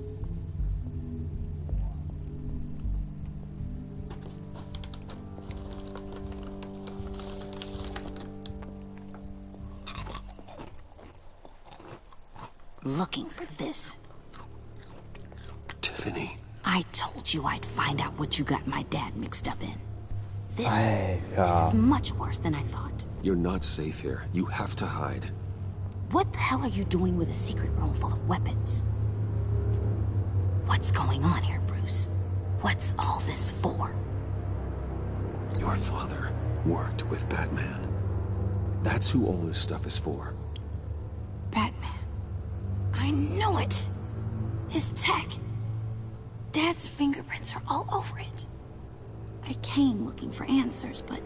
Looking for this. Tiffany. I told you I'd find out what you got my dad mixed up in. This This is much worse than I thought. You're not safe here. You have to hide. What the hell are you doing with a secret room full of weapons? What's going on here, Bruce? What's all this for? Your father worked with Batman. That's who all this stuff is for. Batman. I knew it! His tech. Dad's fingerprints are all over it. I came looking for answers, but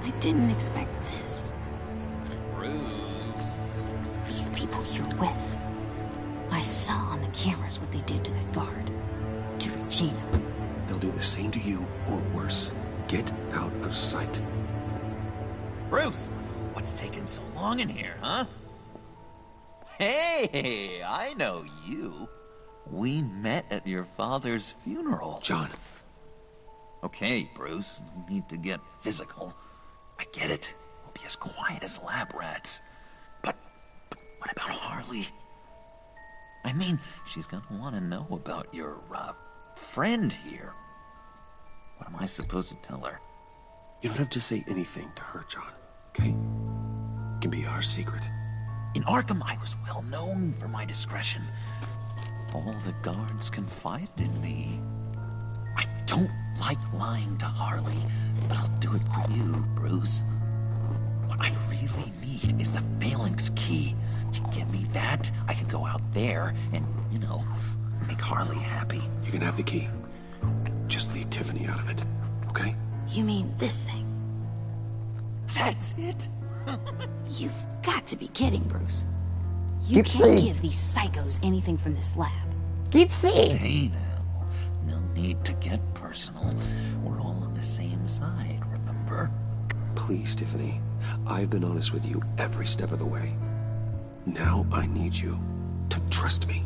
I didn't expect this. Bruce. These people you're with. I saw on the cameras what they did to that guard. To Regina. They'll do the same to you, or worse. Get out of sight. Bruce, what's taking so long in here, huh? Hey, I know you. We met at your father's funeral. John. Okay, Bruce, no need to get physical. I get it. We'll be as quiet as lab rats. But what about Harley? I mean, she's gonna want to know about your, friend here. What am I supposed to tell her? You don't have to say anything to her, John, okay? It can be our secret. In Arkham, I was well known for my discretion. All the guards confided in me. I don't like lying to Harley, but I'll do it for you, Bruce. What I really need is the phalanx key. You give me that, I can go out there and, you know, make Harley happy. You can have the key. Just leave Tiffany out of it, okay? You mean this thing? That's it? You've got to be kidding, Bruce. You can't give these psychos anything from this lab. Keep saying. Hey now, no need to get personal. We're all on the same side, remember? Please, Tiffany. I've been honest with you every step of the way. Now I need you to trust me.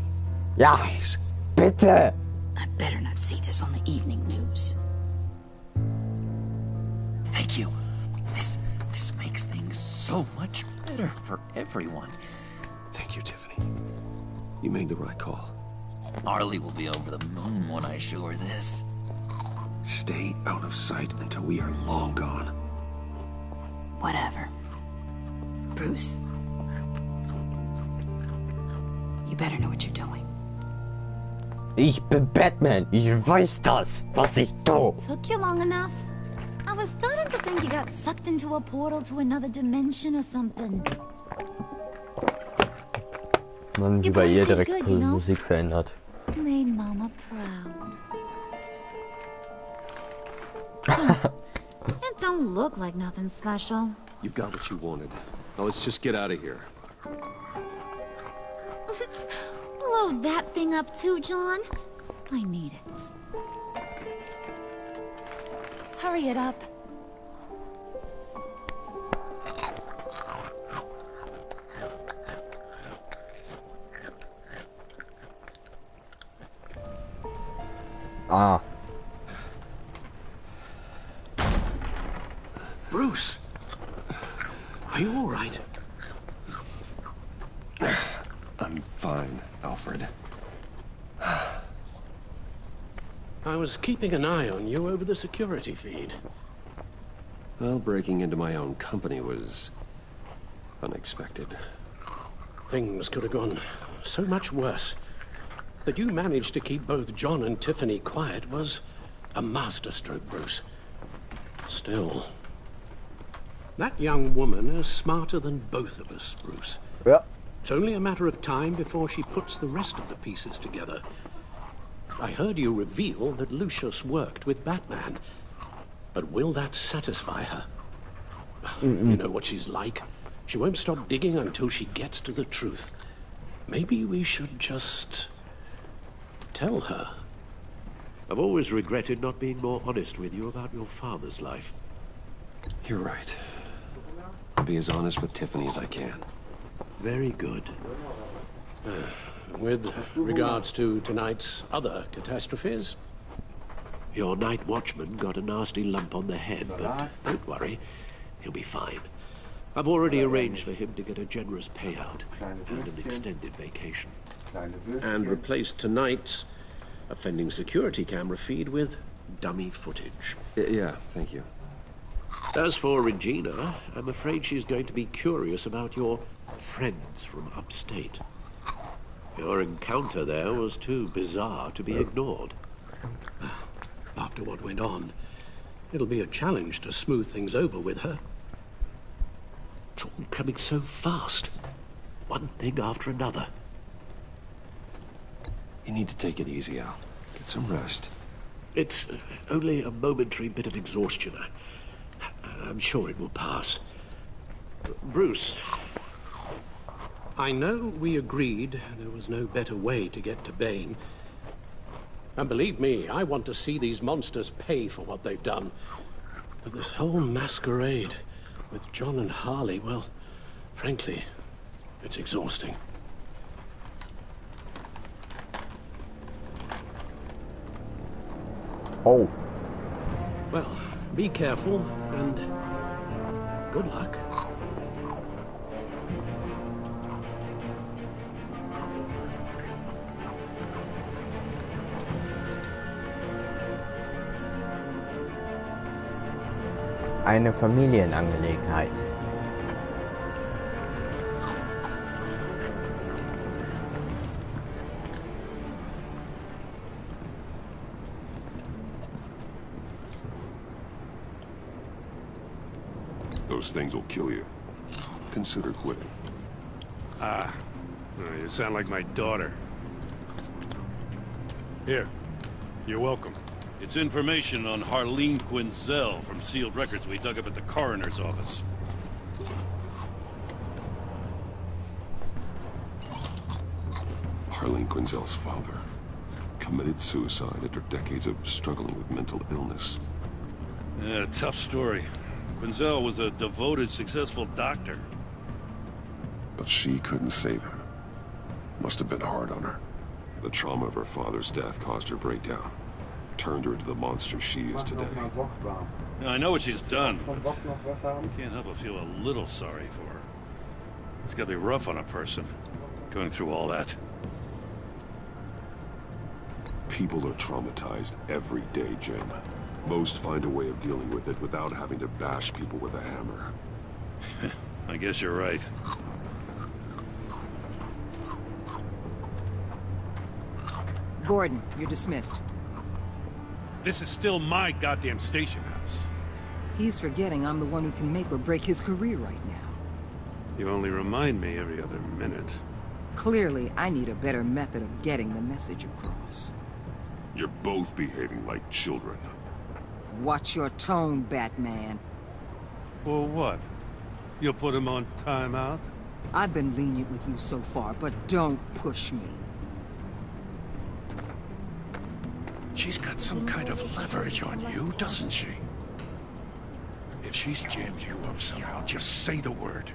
Ja, please. Bitte. I better not see this on the evening news. Thank you. This makes things so much better for everyone. Thank you, Tiffany. You made the right call. Harley will be over the moon when I show her this. Stay out of sight until we are long gone. Whatever. Bruce. You better know what you're doing. Ich bin Batman. Ich weiß das, was ich tue. Took you long enough? I was starting to think you got sucked into a portal to another dimension or something. Man, wie bei ihr direkt die Musik verändert. Made Mama proud. It don't look like nothing special. You got what you wanted. Now let's just get out of here. Load that thing up too, John. I need it. Hurry it up. Ah. Bruce, are you all right? I'm fine, Alfred. I was keeping an eye on you over the security feed. Well, breaking into my own company was unexpected. Things could have gone so much worse. That you managed to keep both John and Tiffany quiet was a masterstroke, Bruce. Still, that young woman is smarter than both of us, Bruce. Yeah. It's only a matter of time before she puts the rest of the pieces together. I heard you reveal that Lucius worked with Batman. But will that satisfy her? You know what she's like. She won't stop digging until she gets to the truth. Maybe we should just tell her. I've always regretted not being more honest with you about your father's life. You're right. I'll be as honest with Tiffany as I can. Very good. With regards to tonight's other catastrophes? Your night watchman got a nasty lump on the head, but don't worry, he'll be fine. I've already arranged for him to get a generous payout and an extended vacation. And replaced tonight's offending security camera feed with dummy footage. Yeah, thank you. As for Regina, I'm afraid she's going to be curious about your friends from upstate. Your encounter there was too bizarre to be ignored. After what went on, it'll be a challenge to smooth things over with her. It's all coming so fast. One thing after another. You need to take it easy, Al. Get some rest. It's only a momentary bit of exhaustion. I'm sure it will pass. Bruce, I know we agreed there was no better way to get to Bane. And believe me, I want to see these monsters pay for what they've done. But this whole masquerade with John and Harley, well, frankly, it's exhausting. Oh. Well, be careful and good luck. Eine Familienangelegenheit. Those things will kill you. Consider quitting. Ah, you sound like my daughter. Here, you're welcome. It's information on Harleen Quinzel from sealed records we dug up at the coroner's office. Harleen Quinzel's father committed suicide after decades of struggling with mental illness. Yeah, tough story. Quinzel was a devoted, successful doctor. But she couldn't save him. Must have been hard on her. The trauma of her father's death caused her breakdown. Turned her into the monster she is today. I know what she's done, but I can't help but feel a little sorry for her. It's gotta be rough on a person, going through all that. People are traumatized every day, Jim. Most find a way of dealing with it without having to bash people with a hammer. I guess you're right. Gordon, you're dismissed. This is still my goddamn station house. He's forgetting I'm the one who can make or break his career right now. You only remind me every other minute. Clearly, I need a better method of getting the message across. You're both behaving like children. Watch your tone, Batman. Well, what? You'll put him on timeout? I've been lenient with you so far, but don't push me. She's got some kind of leverage on you, doesn't she? If she's jammed you up somehow, just say the word.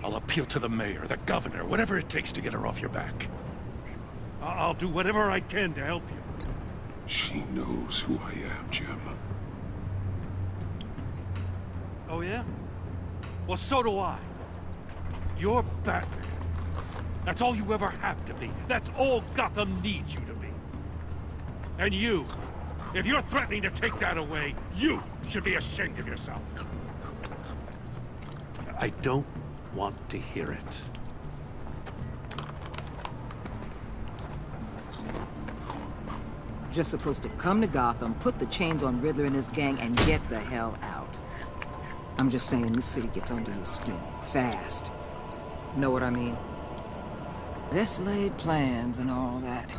I'll appeal to the mayor, the governor, whatever it takes to get her off your back. I'll do whatever I can to help you. She knows who I am, Jim. Oh, yeah? Well, so do I. You're Batman. That's all you ever have to be. That's all Gotham needs you to be. And you, if you're threatening to take that away, you should be ashamed of yourself. I don't want to hear it. Just supposed to come to Gotham, put the chains on Riddler and his gang, and get the hell out. I'm just saying this city gets under your skin. Fast. Know what I mean? Best laid plans and all that.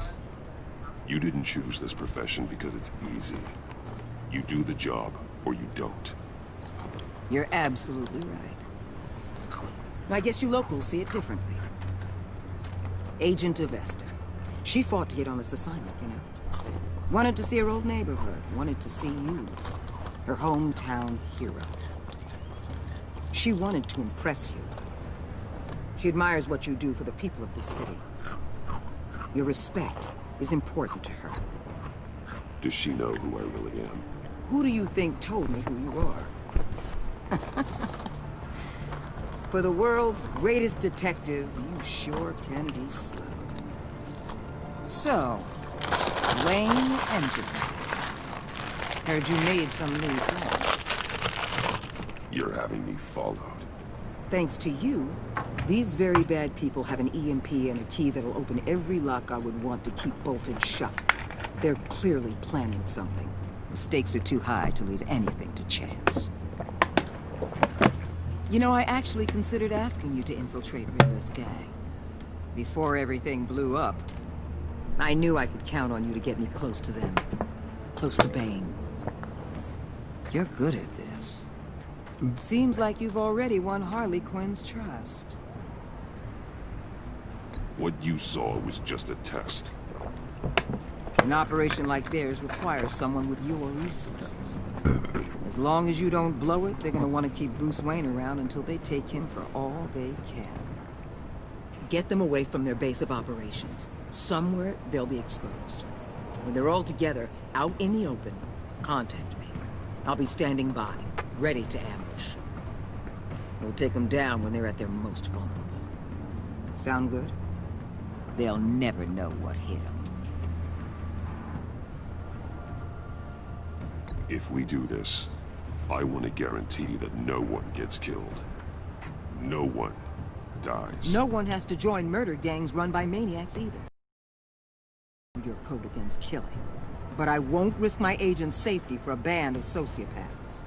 You didn't choose this profession because it's easy. You do the job, or you don't. You're absolutely right. I guess you locals see it differently. Agent of Esther. She fought to get on this assignment, you know? Wanted to see her old neighborhood. Wanted to see you. Her hometown hero. She wanted to impress you. She admires what you do for the people of this city. Your respect is important to her. Does she know who I really am? Who do you think told me who you are? For the world's greatest detective, you sure can be slow. So, Wayne Enterprises. Heard you made some new friends. You're having me followed. Thanks to you, these very bad people have an EMP and a key that'll open every lock I would want to keep bolted shut. They're clearly planning something. The stakes are too high to leave anything to chance. You know, I actually considered asking you to infiltrate Riddler's gang. Before everything blew up, I knew I could count on you to get me close to them. Close to Bane. You're good at this. Seems like you've already won Harley Quinn's trust. What you saw was just a test. An operation like theirs requires someone with your resources. As long as you don't blow it, they're gonna want to keep Bruce Wayne around until they take him for all they can. Get them away from their base of operations. Somewhere they'll be exposed. When they're all together, out in the open, contact me. I'll be standing by, ready to ambush. We'll take them down when they're at their most vulnerable. Sound good? They'll never know what hit them. If we do this, I want to guarantee that no one gets killed. No one dies. No one has to join murder gangs run by maniacs either. Your code against killing. But I won't risk my agent's safety for a band of sociopaths.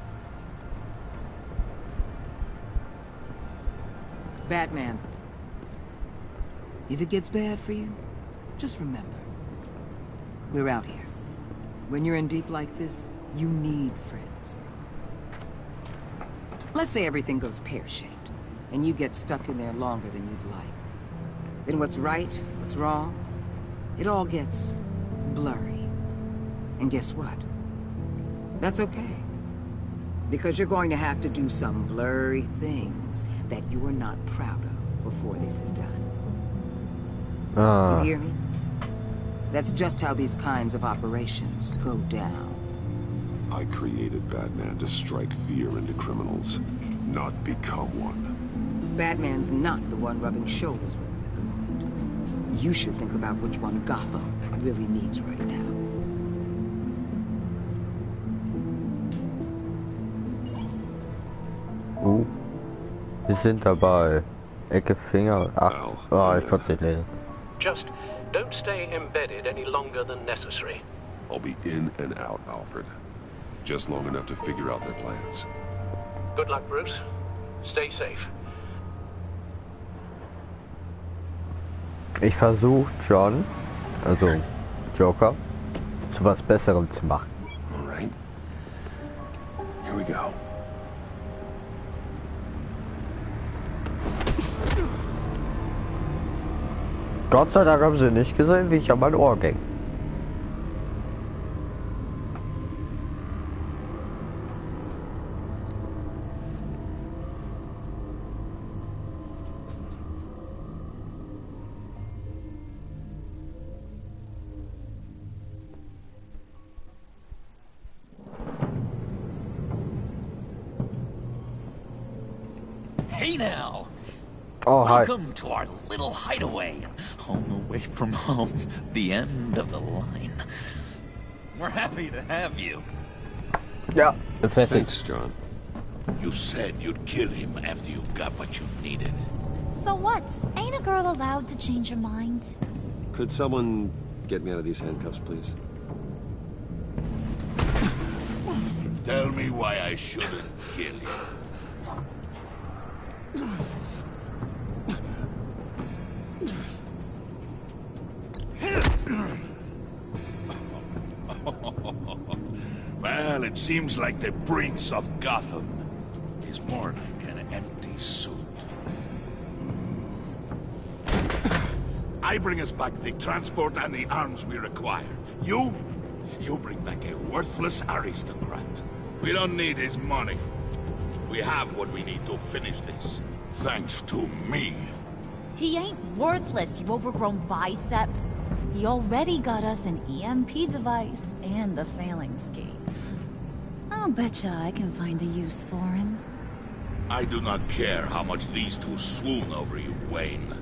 Batman. If it gets bad for you, just remember. We're out here. When you're in deep like this, you need friends. Let's say everything goes pear-shaped, and you get stuck in there longer than you'd like. Then what's right, what's wrong, it all gets blurry. And guess what? That's okay. Because you're going to have to do some blurry things that you are not proud of before this is done. You hear me? That's just how these kinds of operations go down. I created Batman to strike fear into criminals, not become one. Batman's not the one rubbing shoulders with him at the moment. You should think about which one Gotham really needs right now. Wir sind dabei. Ecke Finger. Ach, ich konnte nicht lesen. Just don't stay embedded any longer than necessary. I'll be in and out, Alfred. Just long enough to figure out their plans. Good luck, Bruce. Stay safe. Ich versuche John, also Joker, zu was Besserem zu machen. Alright. Here we go. Gott sei Dank haben sie nicht gesehen, wie ich an mein Ohr ging. Hey now! Oh, hi. Welcome to our little hideaway. Home away from home. The end of the line. We're happy to have you. Yeah, thanks, John. You said you'd kill him after you got what you needed. So what? Ain't a girl allowed to change her mind? Could someone get me out of these handcuffs, please? Tell me why I shouldn't kill you. Well, it seems like the Prince of Gotham is more like an empty suit. I bring us back the transport and the arms we require. You bring back a worthless aristocrat. We don't need his money. We have what we need to finish this, thanks to me. He ain't worthless, you overgrown bicep. He already got us an EMP device and the phalanx key. I'll betcha I can find a use for him. I do not care how much these two swoon over you, Wayne.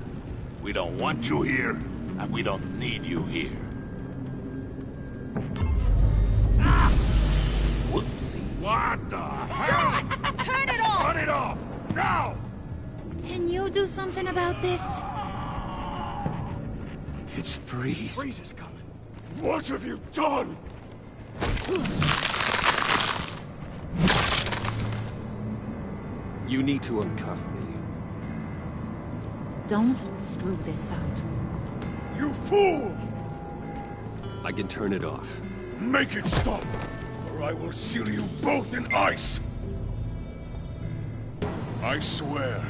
We don't want you here, and we don't need you here. Ah! Whoopsie. What the hell? John, turn it off! Turn it off! Now! Can you do something about this? It's Freeze. Freeze is coming. What have you done? You need to uncuff me. Don't screw this up. You fool! I can turn it off. Make it stop, or I will seal you both in ice! I swear,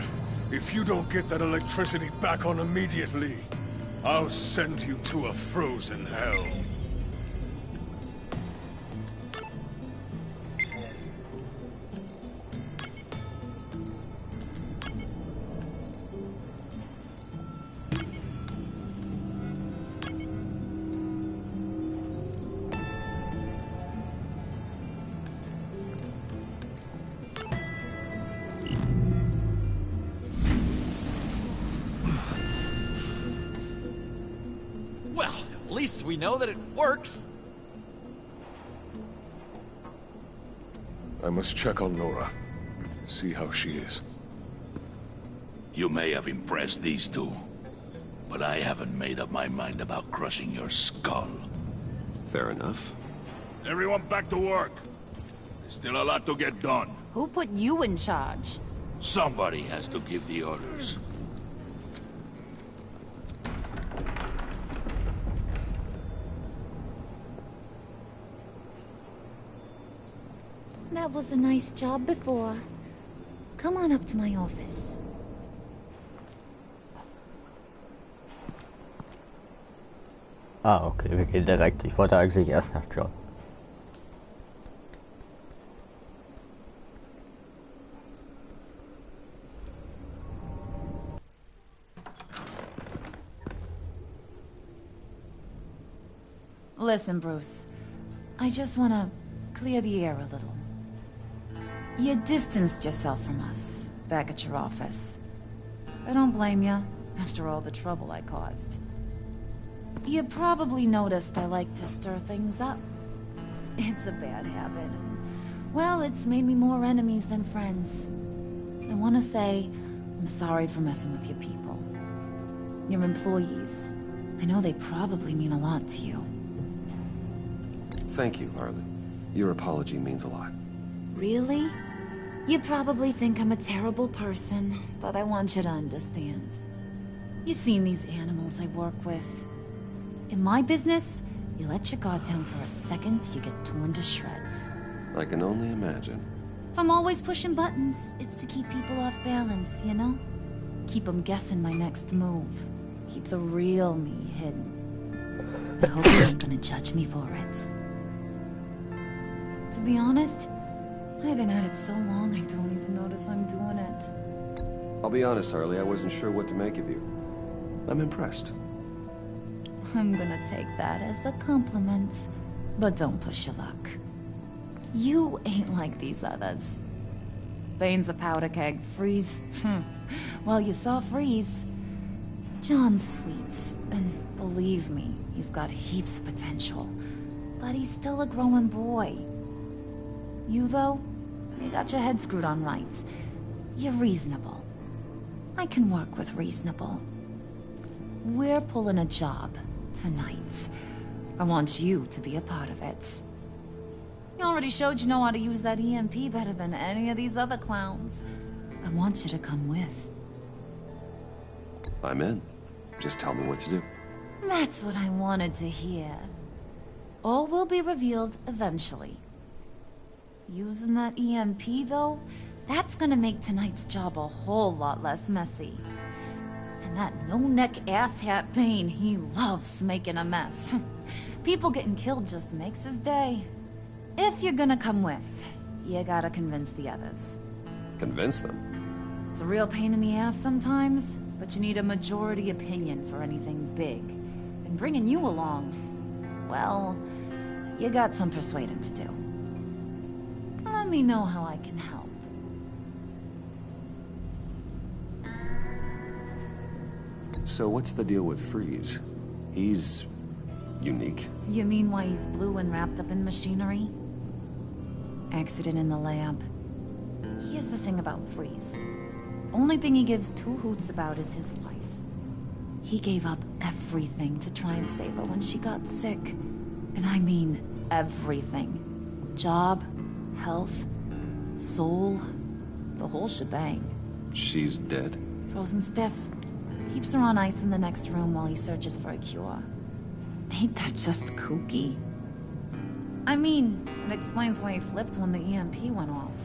if you don't get that electricity back on immediately, I'll send you to a frozen hell. least we know that it works. I must check on Nora. See how she is. You may have impressed these two, but I haven't made up my mind about crushing your skull. Fair enough. Everyone back to work. There's still a lot to get done. Who put you in charge? Somebody has to give the orders. That was a nice job before. Come on up to my office. Ah, okay, wir gehen direkt. Ich wollte eigentlich erst nach John. Listen, Bruce. I just want to clear the air a little. You distanced yourself from us, back at your office. I don't blame you, after all the trouble I caused. You probably noticed I like to stir things up. It's a bad habit. Well, it's made me more enemies than friends. I want to say, I'm sorry for messing with your people. Your employees. I know they probably mean a lot to you. Thank you, Harley. Your apology means a lot. Really? You probably think I'm a terrible person, but I want you to understand. You've seen these animals I work with. In my business, you let your guard down for a second, you get torn to shreds. I can only imagine. If I'm always pushing buttons, it's to keep people off balance, you know? Keep them guessing my next move. Keep the real me hidden. I hope you ain't gonna judge me for it. To be honest, I've been at it so long I don't even notice I'm doing it. I'll be honest, Harley, I wasn't sure what to make of you. I'm impressed. I'm gonna take that as a compliment. But don't push your luck. You ain't like these others. Bane's a powder keg. Freeze. Well, you saw Freeze. John's sweet, and believe me, he's got heaps of potential. But he's still a growing boy. You, though, you got your head screwed on right. You're reasonable. I can work with reasonable. We're pulling a job tonight. I want you to be a part of it. You already showed you know how to use that EMP better than any of these other clowns. I want you to come with. I'm in. Just tell me what to do. That's what I wanted to hear. All will be revealed eventually. Using that EMP, though, that's gonna make tonight's job a whole lot less messy. And that no-neck asshat Bane, he loves making a mess. People getting killed just makes his day. If you're gonna come with, you gotta convince the others. Convince them? It's a real pain in the ass sometimes, but you need a majority opinion for anything big. And bringing you along, well, you got some persuading to do. Let me know how I can help. So what's the deal with Freeze? He's unique. You mean why he's blue and wrapped up in machinery? Accident in the lab. Here's the thing about Freeze. Only thing he gives two hoots about is his wife. He gave up everything to try and save her when she got sick. And I mean everything. Job, health, soul, the whole shebang. She's dead? Frozen stiff. Keeps her on ice in the next room while he searches for a cure. Ain't that just kooky? I mean, it explains why he flipped when the EMP went off.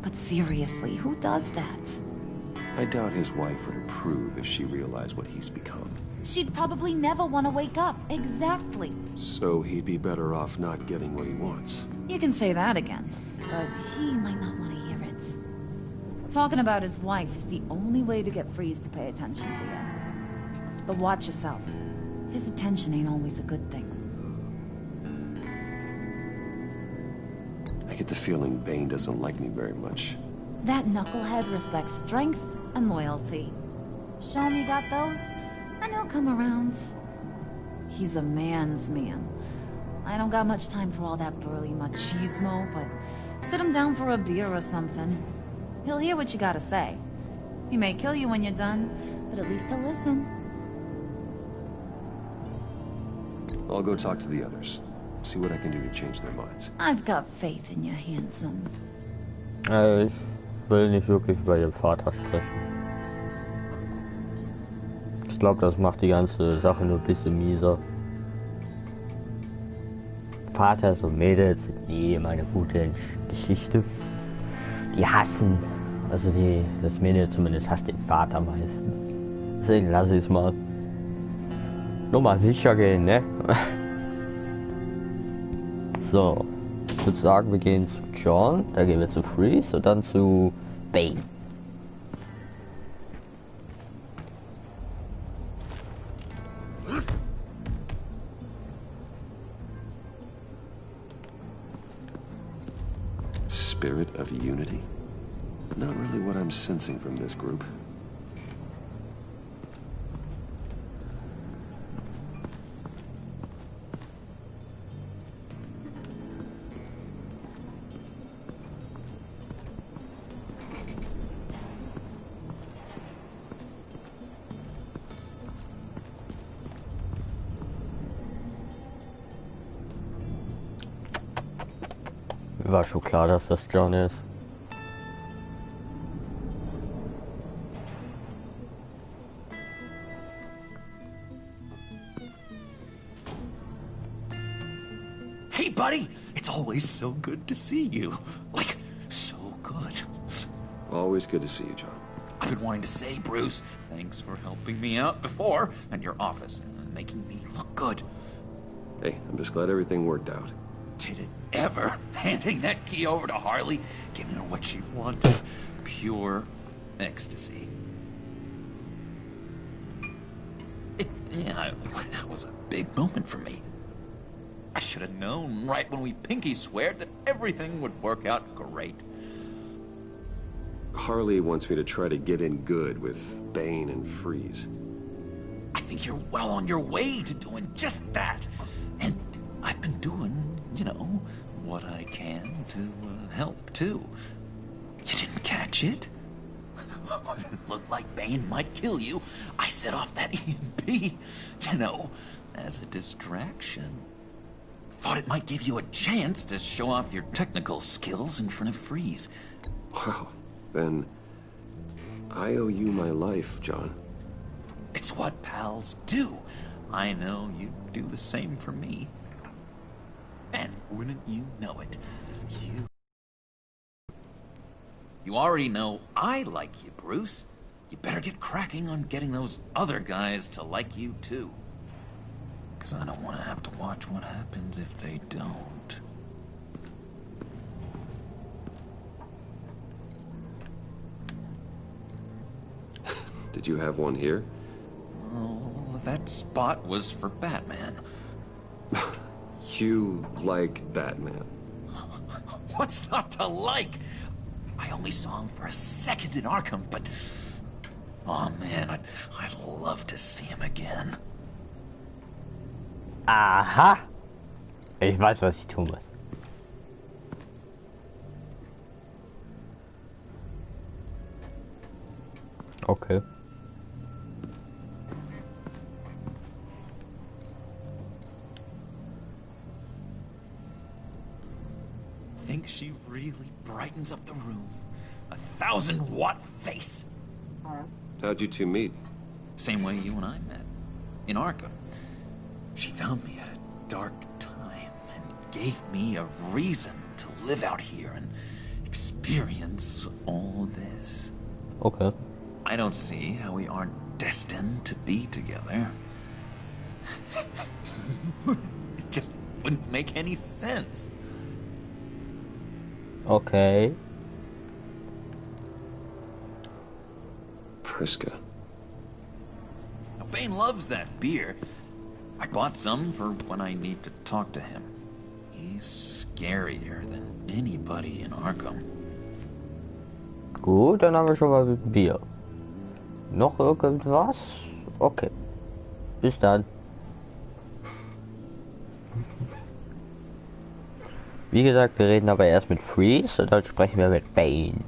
But seriously, who does that? I doubt his wife would approve if she realized what he's become. She'd probably never want to wake up. Exactly. So he'd be better off not getting what he wants. You can say that again, but he might not want to hear it. Talking about his wife is the only way to get Freeze to pay attention to you. But watch yourself. His attention ain't always a good thing. I get the feeling Bane doesn't like me very much. That knucklehead respects strength and loyalty. Show him you got those, and he'll come around. He's a man's man. I don't got much time for all that burly machismo, but sit him down for a beer or something. He'll hear what you gotta say. He may kill you when you're done, but at least he'll listen. I'll go talk to the others. See what I can do to change their minds. I've got faith in you, handsome. Ich will nicht wirklich über ihren Vater sprechen. Ich glaube, das macht die ganze Sache nur ein bisschen mieser. Vaters und Mädels sind nie immer eine gute Geschichte. Die hassen, also das Mädel zumindest hasst den Vater meistens. Deswegen lasse ich es mal. Nur mal sicher gehen, ne? So, ich würde sagen, wir gehen zu John, dann gehen wir zu Freeze und dann zu Bane. Spirit of unity? Not really what I'm sensing from this group. Mir war schon klar, dass das John ist. Hey, buddy! It's always so good to see you. Like, so good. Always good to see you, John. I've been wanting to say, Bruce, thanks for helping me out before, and your office, and making me look good. Hey, I'm just glad everything worked out. Did it ever? Handing that key over to Harley, giving her what she wanted. Pure ecstasy. It was a big moment for me. I should have known right when we pinky sweared that everything would work out great. Harley wants me to try to get in good with Bane and Freeze. I think you're well on your way to doing just that. And I've been doing, you know, what I can to help, too. You didn't catch it? When it looked like Bane might kill you, I set off that EMP, you know, as a distraction. Thought it might give you a chance to show off your technical skills in front of Freeze. Wow, then I owe you my life, John. It's what pals do. I know you'd do the same for me. And wouldn't you know it, you already know I like you, Bruce. You better get cracking on getting those other guys to like you, too. Because I don't want to have to watch what happens if they don't. Did you have one here? Oh, that spot was for Batman. You like Batman? What's not to like? I only saw him for a second in Arkham, but... oh man, I'd love to see him again. Aha! Ich weiß, was ich tun muss. Okay. Think she really brightens up the room. 1,000-watt face. How'd you two meet? Same way you and I met. In Arkham. She found me at a dark time and gave me a reason to live out here and experience all this. Okay. I don't see how we aren't destined to be together. It just wouldn't make any sense. Okay. Priska. Now, Bane loves that beer. I bought some for when I need to talk to him. He's scarier than anybody in Arkham. Gut, dann haben wir schon mal Bier. Noch irgendwas? Okay. Bis dann. Wie gesagt, wir reden aber erst mit Freeze und dann sprechen wir mit Feind.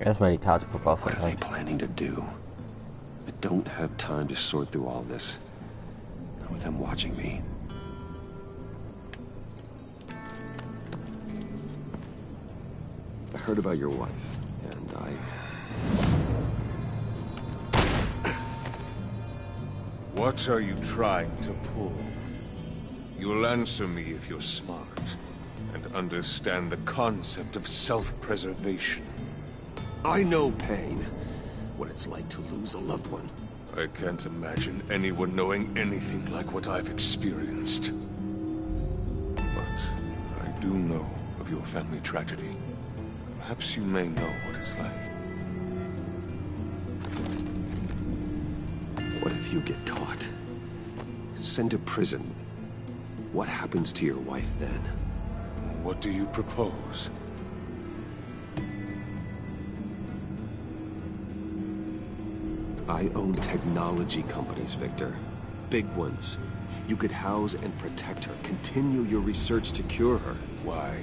Erstmal die Karte verkaufen. What are they planning to do? I don't have time to sort through all this. Not with them watching me. I heard about your wife, and What are you trying to pull? You'll answer me if you're smart, and understand the concept of self-preservation. I know pain. What it's like to lose a loved one. I can't imagine anyone knowing anything like what I've experienced. But I do know of your family tragedy. Perhaps you may know what it's like. What if you get caught? Sent to prison? What happens to your wife then? What do you propose? I own technology companies, Victor. Big ones. You could house and protect her. Continue your research to cure her. Why?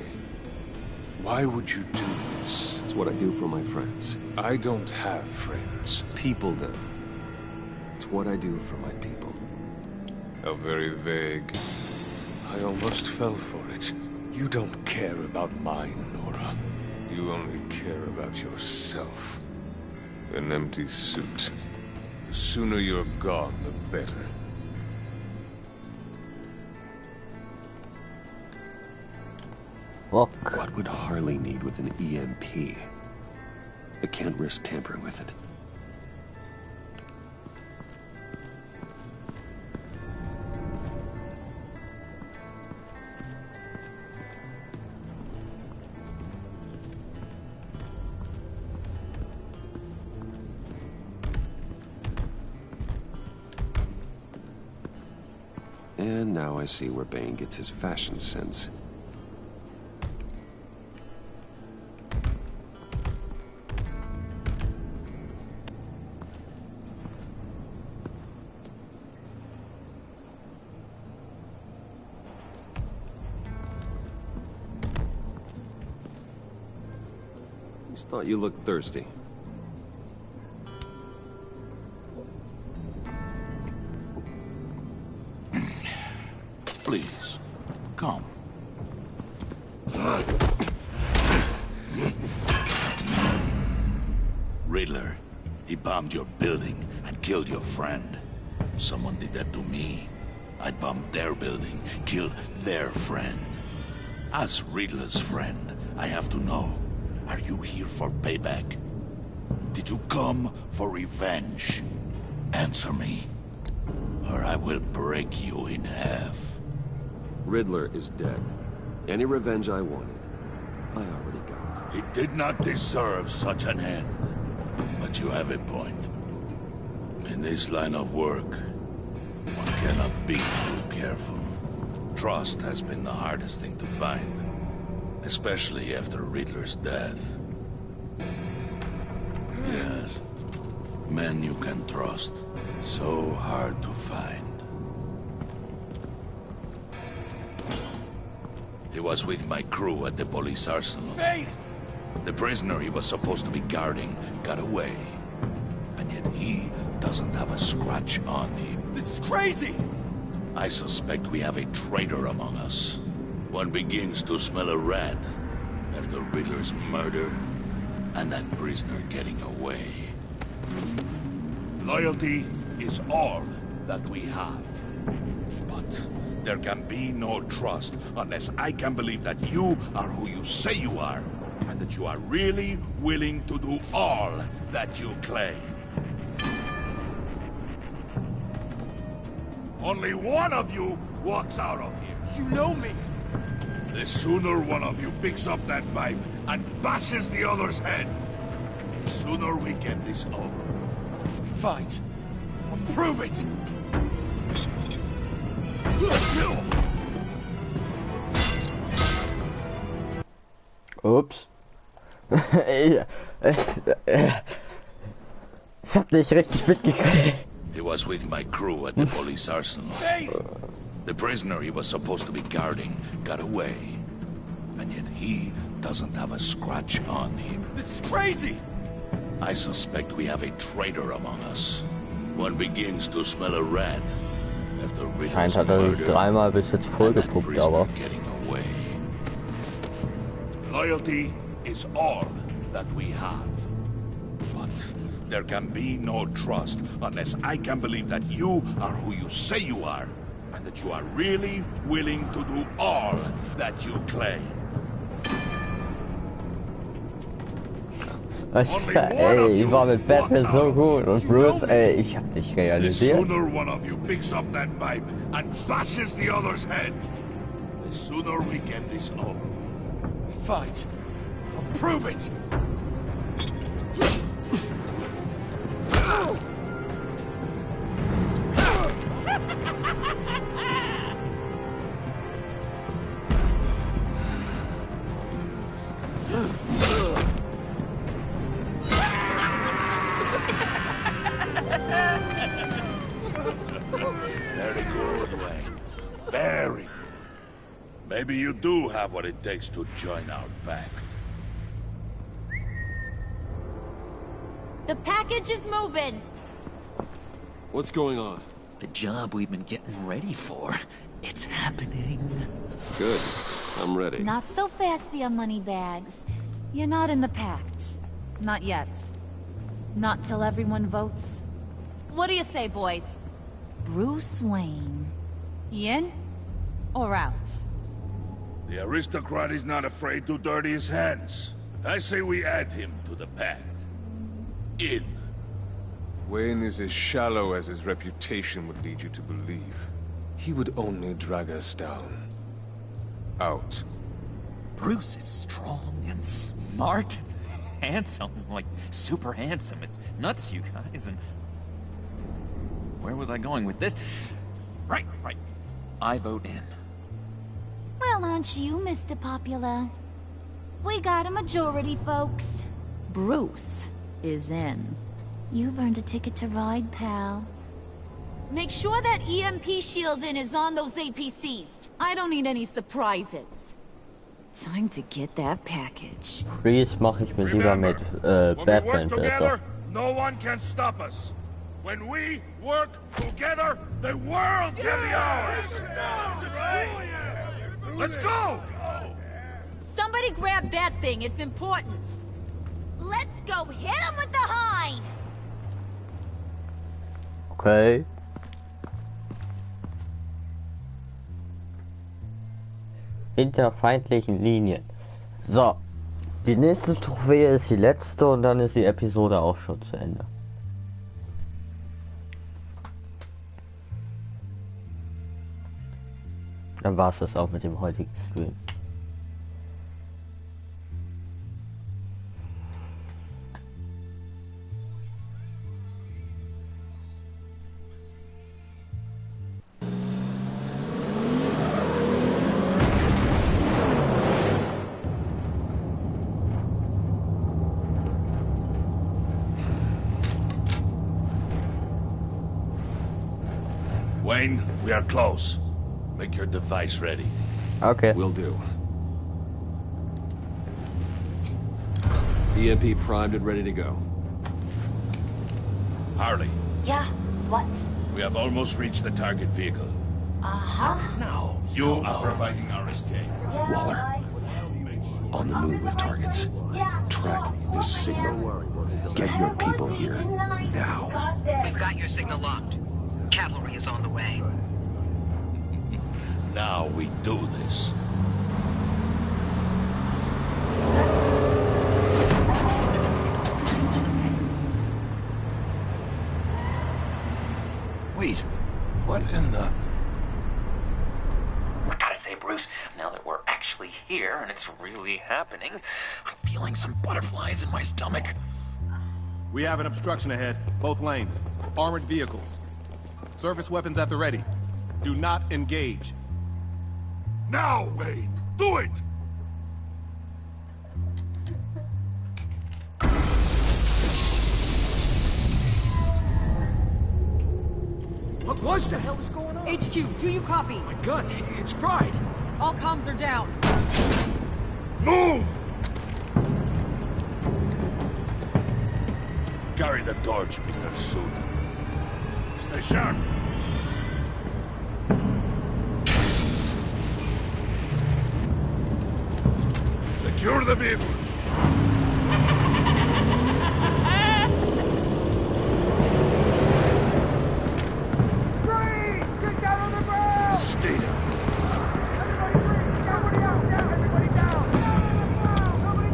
Why would you do this? It's what I do for my friends. I don't have friends. People do. It's what I do for my people. How very vague. I almost fell for it. You don't care about mine, Nora. You only care about yourself. An empty suit. The sooner you're gone, the better. Look. What would Harley need with an EMP? I can't risk tampering with it. And now I see where Bane gets his fashion sense. Just thought you looked thirsty. Please, come. Riddler, he bombed your building and killed your friend. Someone did that to me. I'd bomb their building, kill their friend. As Riddler's friend, I have to know, are you here for payback? Did you come for revenge? Answer me, or I will break you in half. Riddler is dead. Any revenge I wanted, I already got. He did not deserve such an end. But you have a point. In this line of work, one cannot be too careful. Trust has been the hardest thing to find, especially after Riddler's death. Yes, men you can trust, so hard to find. He was with my crew at the police arsenal. Feind! The prisoner he was supposed to be guarding got away. And yet he doesn't have a scratch on him. This is crazy! I suspect we have a traitor among us. One begins to smell a rat after Riddler's murder and that prisoner getting away. Loyalty is all that we have. But there can be no trust unless I can believe that you are who you say you are, and that you are really willing to do all that you claim. only one of you walks out of here. You know me. The sooner one of you picks up that pipe and bashes the other's head, the sooner we get this over. Fine. I'll prove it. Ups. Ich hab nicht richtig mitgekriegt. He was with my crew at the police arsenal. The prisoner he was supposed to be guarding got away. And yet he doesn't have a scratch on him. This is crazy! I suspect we have a traitor among us. One begins to smell a rat. After Feind hat er dreimal bis jetzt vollgepumpt, aber... Getting away. Loyalty is all that we have. But there can be no trust unless I can believe that you are who you say you are, and that you are really willing to do all that you claim. Ey, ich war mit Batman so gut und Bruce, ey, ich hab nicht realisiert. The sooner one of you picks up that pipe and bashes the other's head, the sooner we get this over. Fine. I'll prove it. Very good, Wayne. Very. Maybe you do have what it takes to join our pact. The package is moving. What's going on? The job we've been getting ready for. It's happening. Good. I'm ready. Not so fast, the Moneybags. You're not in the pact. Not yet. Not till everyone votes. What do you say, boys? Bruce Wayne. In or out? The aristocrat is not afraid to dirty his hands. I say we add him to the pact. In. Wayne is as shallow as his reputation would lead you to believe. He would only drag us down. Out. Bruce is strong and smart and handsome, like super handsome. It's nuts, you guys, and... Where was I going with this? Right. I vote in. Well, aren't you, Mr. Popular? We got a majority, folks. Bruce is in. You've earned a ticket to ride, pal. Make sure that EMP shielding is on those APCs. I don't need any surprises. Time to get that package. Freeze mache ich mir lieber mit Batman besser. No one can stop us. When we work together, the world can be ours. Let's go! Somebody grab that thing. It's important. Let's go hit him with the hind. Okay. Hinter feindlichen Linien. So. Die nächste Trophäe ist die letzte und dann ist die Episode auch schon zu Ende. Dann war es das auch mit dem heutigen Stream. Wayne, we are close. Make your device ready. Okay. Will do. EMP primed and ready to go. Harley. Yeah, what? We have almost reached the target vehicle. Uh-huh. No. You are providing our escape. Waller. On the move with targets. Track this signal. Get your people here. Now. We've got your signal locked. Cavalry is on the way. Now we do this. Wait, what in the... say, Bruce, now that we're actually here and it's really happening, I'm feeling some butterflies in my stomach. We have an obstruction ahead, both lanes. Armored vehicles. Service weapons at the ready. Do not engage. Now, Wayne! Do it! What was that? What the hell is going on? HQ, do you copy? My gun, it's fried. All comms are down. Move! Carry the torch, Mr. Suit. Stay sharp. Secure the vehicle. Get down on the ground! Stay down. Everybody breathe! Everybody out! Down! Everybody down! Down! Nobody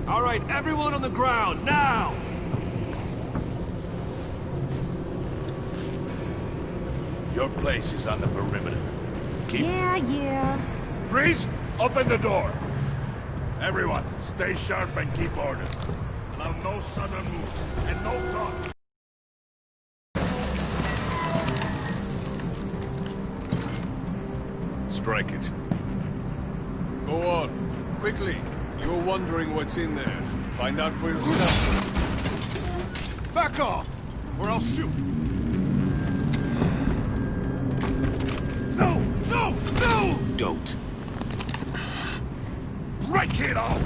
All right, everyone on the ground, now! Your place is on the perimeter. Keep... Yeah. Freeze! Open the door! Everyone, stay sharp and keep order. Allow no sudden move, and no talk. Strike it. Go on. Quickly. You're wondering what's in there. Find out for yourself. Back off! Or I'll shoot! No! No! No! Don't. Break it off!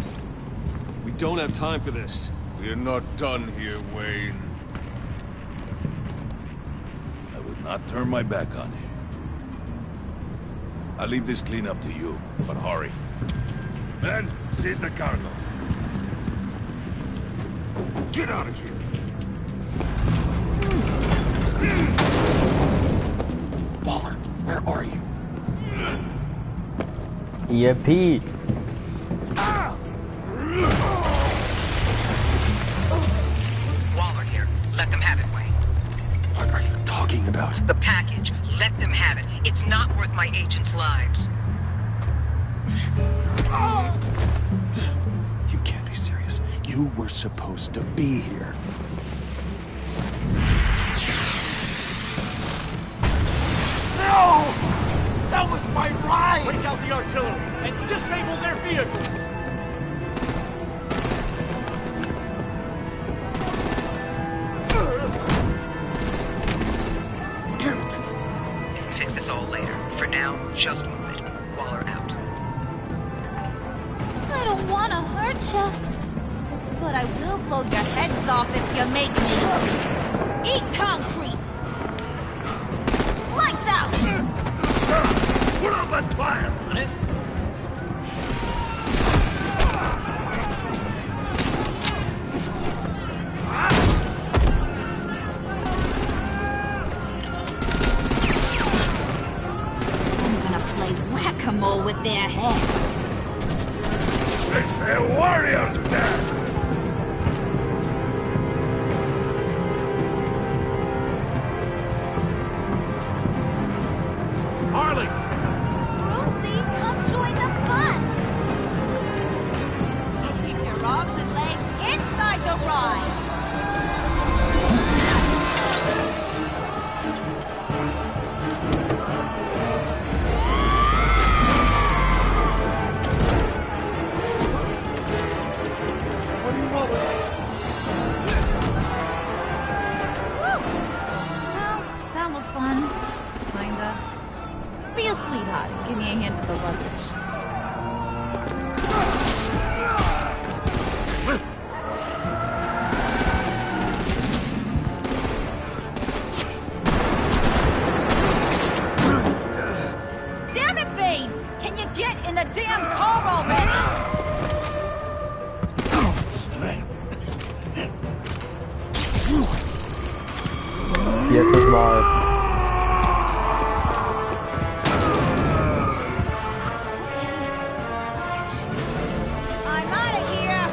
We don't have time for this. We're not done here, Wayne. I would not turn my back on him. I'll leave this cleanup to you, but hurry. Men, seize the cargo. Get out of here! Waller, where are you? Yippee! Waller here. Let them have it, Wayne. What are you talking about? The package. Let them have it. It's not worth my agents' lives. You can't be serious. You were supposed to be here. No! That was my ride! Break out the artillery and disable their vehicles! Damn it! Fix this all later. For now, just move it. Waller out. I don't want to hurt you, but I will blow your heads off if you make me. Eat concrete! Lights out! Put up that fire! On it. I'm gonna play whack-a-mole with their heads. It's a warrior's death! Harley! Brucey, come join the fun! Keep your arms and legs inside the ride! What do you want with us? Well, that was fun. Kinda. Be a sweetheart and give me a hand with the luggage. Damn it, Bane! Can you get in the damn car already? Viertes Mal. I'm out of here!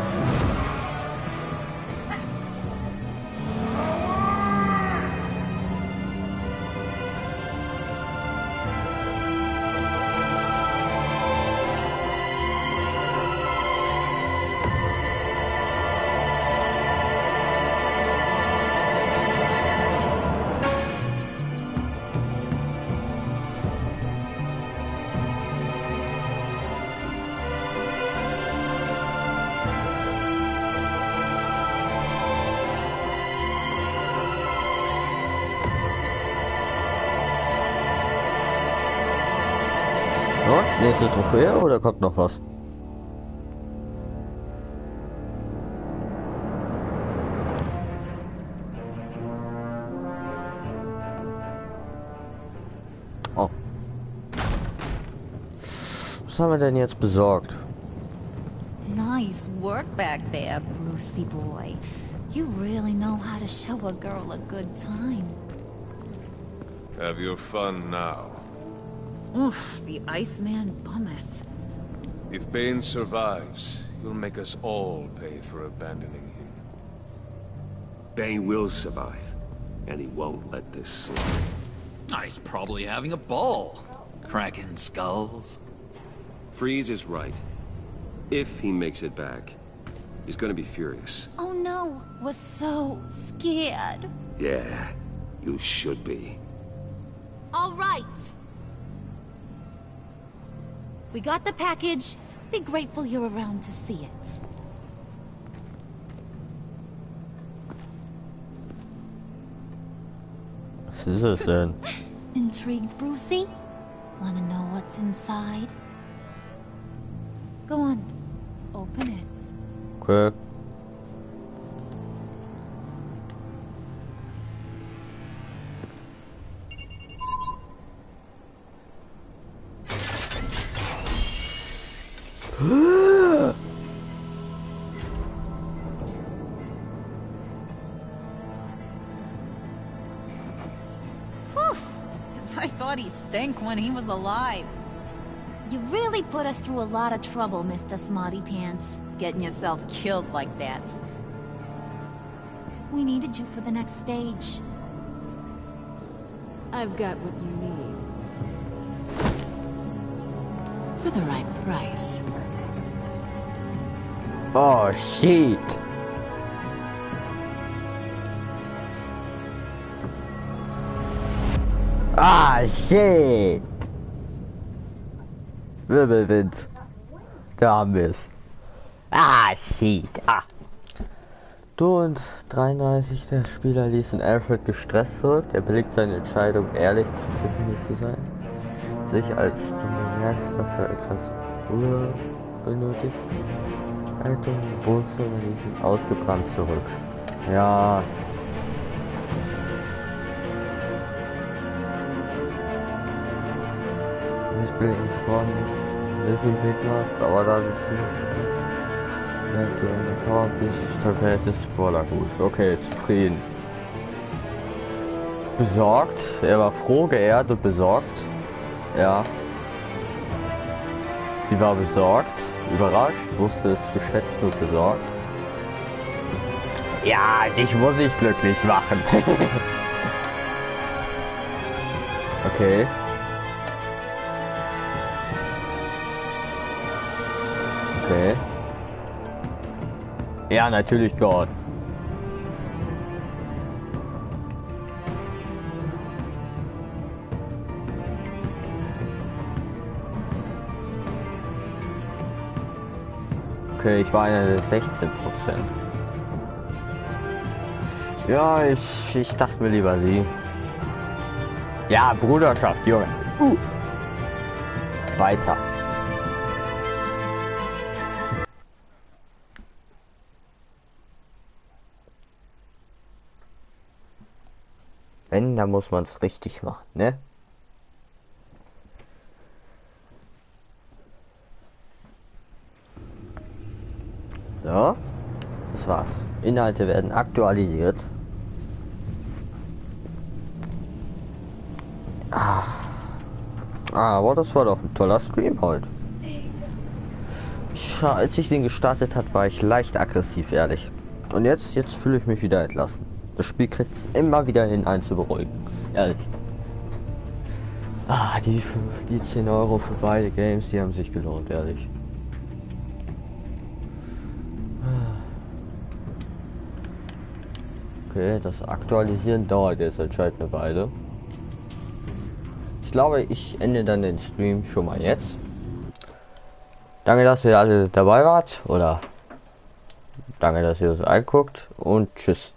nächste Trophäe oder kommt noch was? Oh. Was haben wir denn jetzt besorgt? Nice work back there, Brucey boy. You really know how to show a girl a good time. Have your fun now. Oof, the Iceman bummeth. If Bane survives, he'll make us all pay for abandoning him. Bane will survive, and he won't let this slide. He's probably having a ball. Cracking skulls. Freeze is right. If he makes it back, he's gonna be furious. Oh no, we're so scared. Yeah, you should be. All right. We got the package. Be grateful you're around to see it. Was ist es denn? Intrigued, Brucey? Wanna know what's inside? Go on, open it. Okay. I thought he stank when he was alive. You really put us through a lot of trouble, Mr. Smarty Pants. Getting yourself killed like that. We needed you for the next stage. I've got what you need. For the right price. Oh, shit. Ah, shit. Wirbelwind. Da haben wir es. Ah, shit. Ah. Du und 33, der Spieler ließ in Alfred gestresst zurück. Er belegt seine Entscheidung, ehrlich zu Tiffany zu sein. Sich als du bemerkst, dass er etwas Ruhe benötigt. Haltung im Wohnzimmer ließ ihn ausgebrannt zurück. Ja. Nicht billigen Spawn, wie viel Weglass, aber da sind der Verhältnis voller gut. Okay, zufrieden. Besorgt. Er war froh, geehrt und besorgt. Ja. Sie war besorgt, überrascht, wusste es zu schätzen und besorgt. Ja, dich muss ich glücklich machen. Okay. Okay. Ja, natürlich Gott. Okay, ich war einer der 16%. Ja, ich dachte mir lieber sie. Ja, Bruderschaft, Junge. Weiter. Wenn, dann muss man es richtig machen, ne? So, das war's. Inhalte werden aktualisiert. Aber das war doch ein toller Stream heute. Als ich den gestartet hat, war ich leicht aggressiv, ehrlich. Und jetzt fühle ich mich wieder entlassen. Das Spiel kriegt es immer wieder hin, einen zu beruhigen. Ehrlich. Die 10 Euro für beide Games, die haben sich gelohnt, ehrlich. Okay, das Aktualisieren dauert jetzt anscheinend eine Weile. Ich glaube, ich ende dann den Stream schon mal jetzt. Danke, dass ihr alle dabei wart. Oder danke, dass ihr das anguckt. Und tschüss.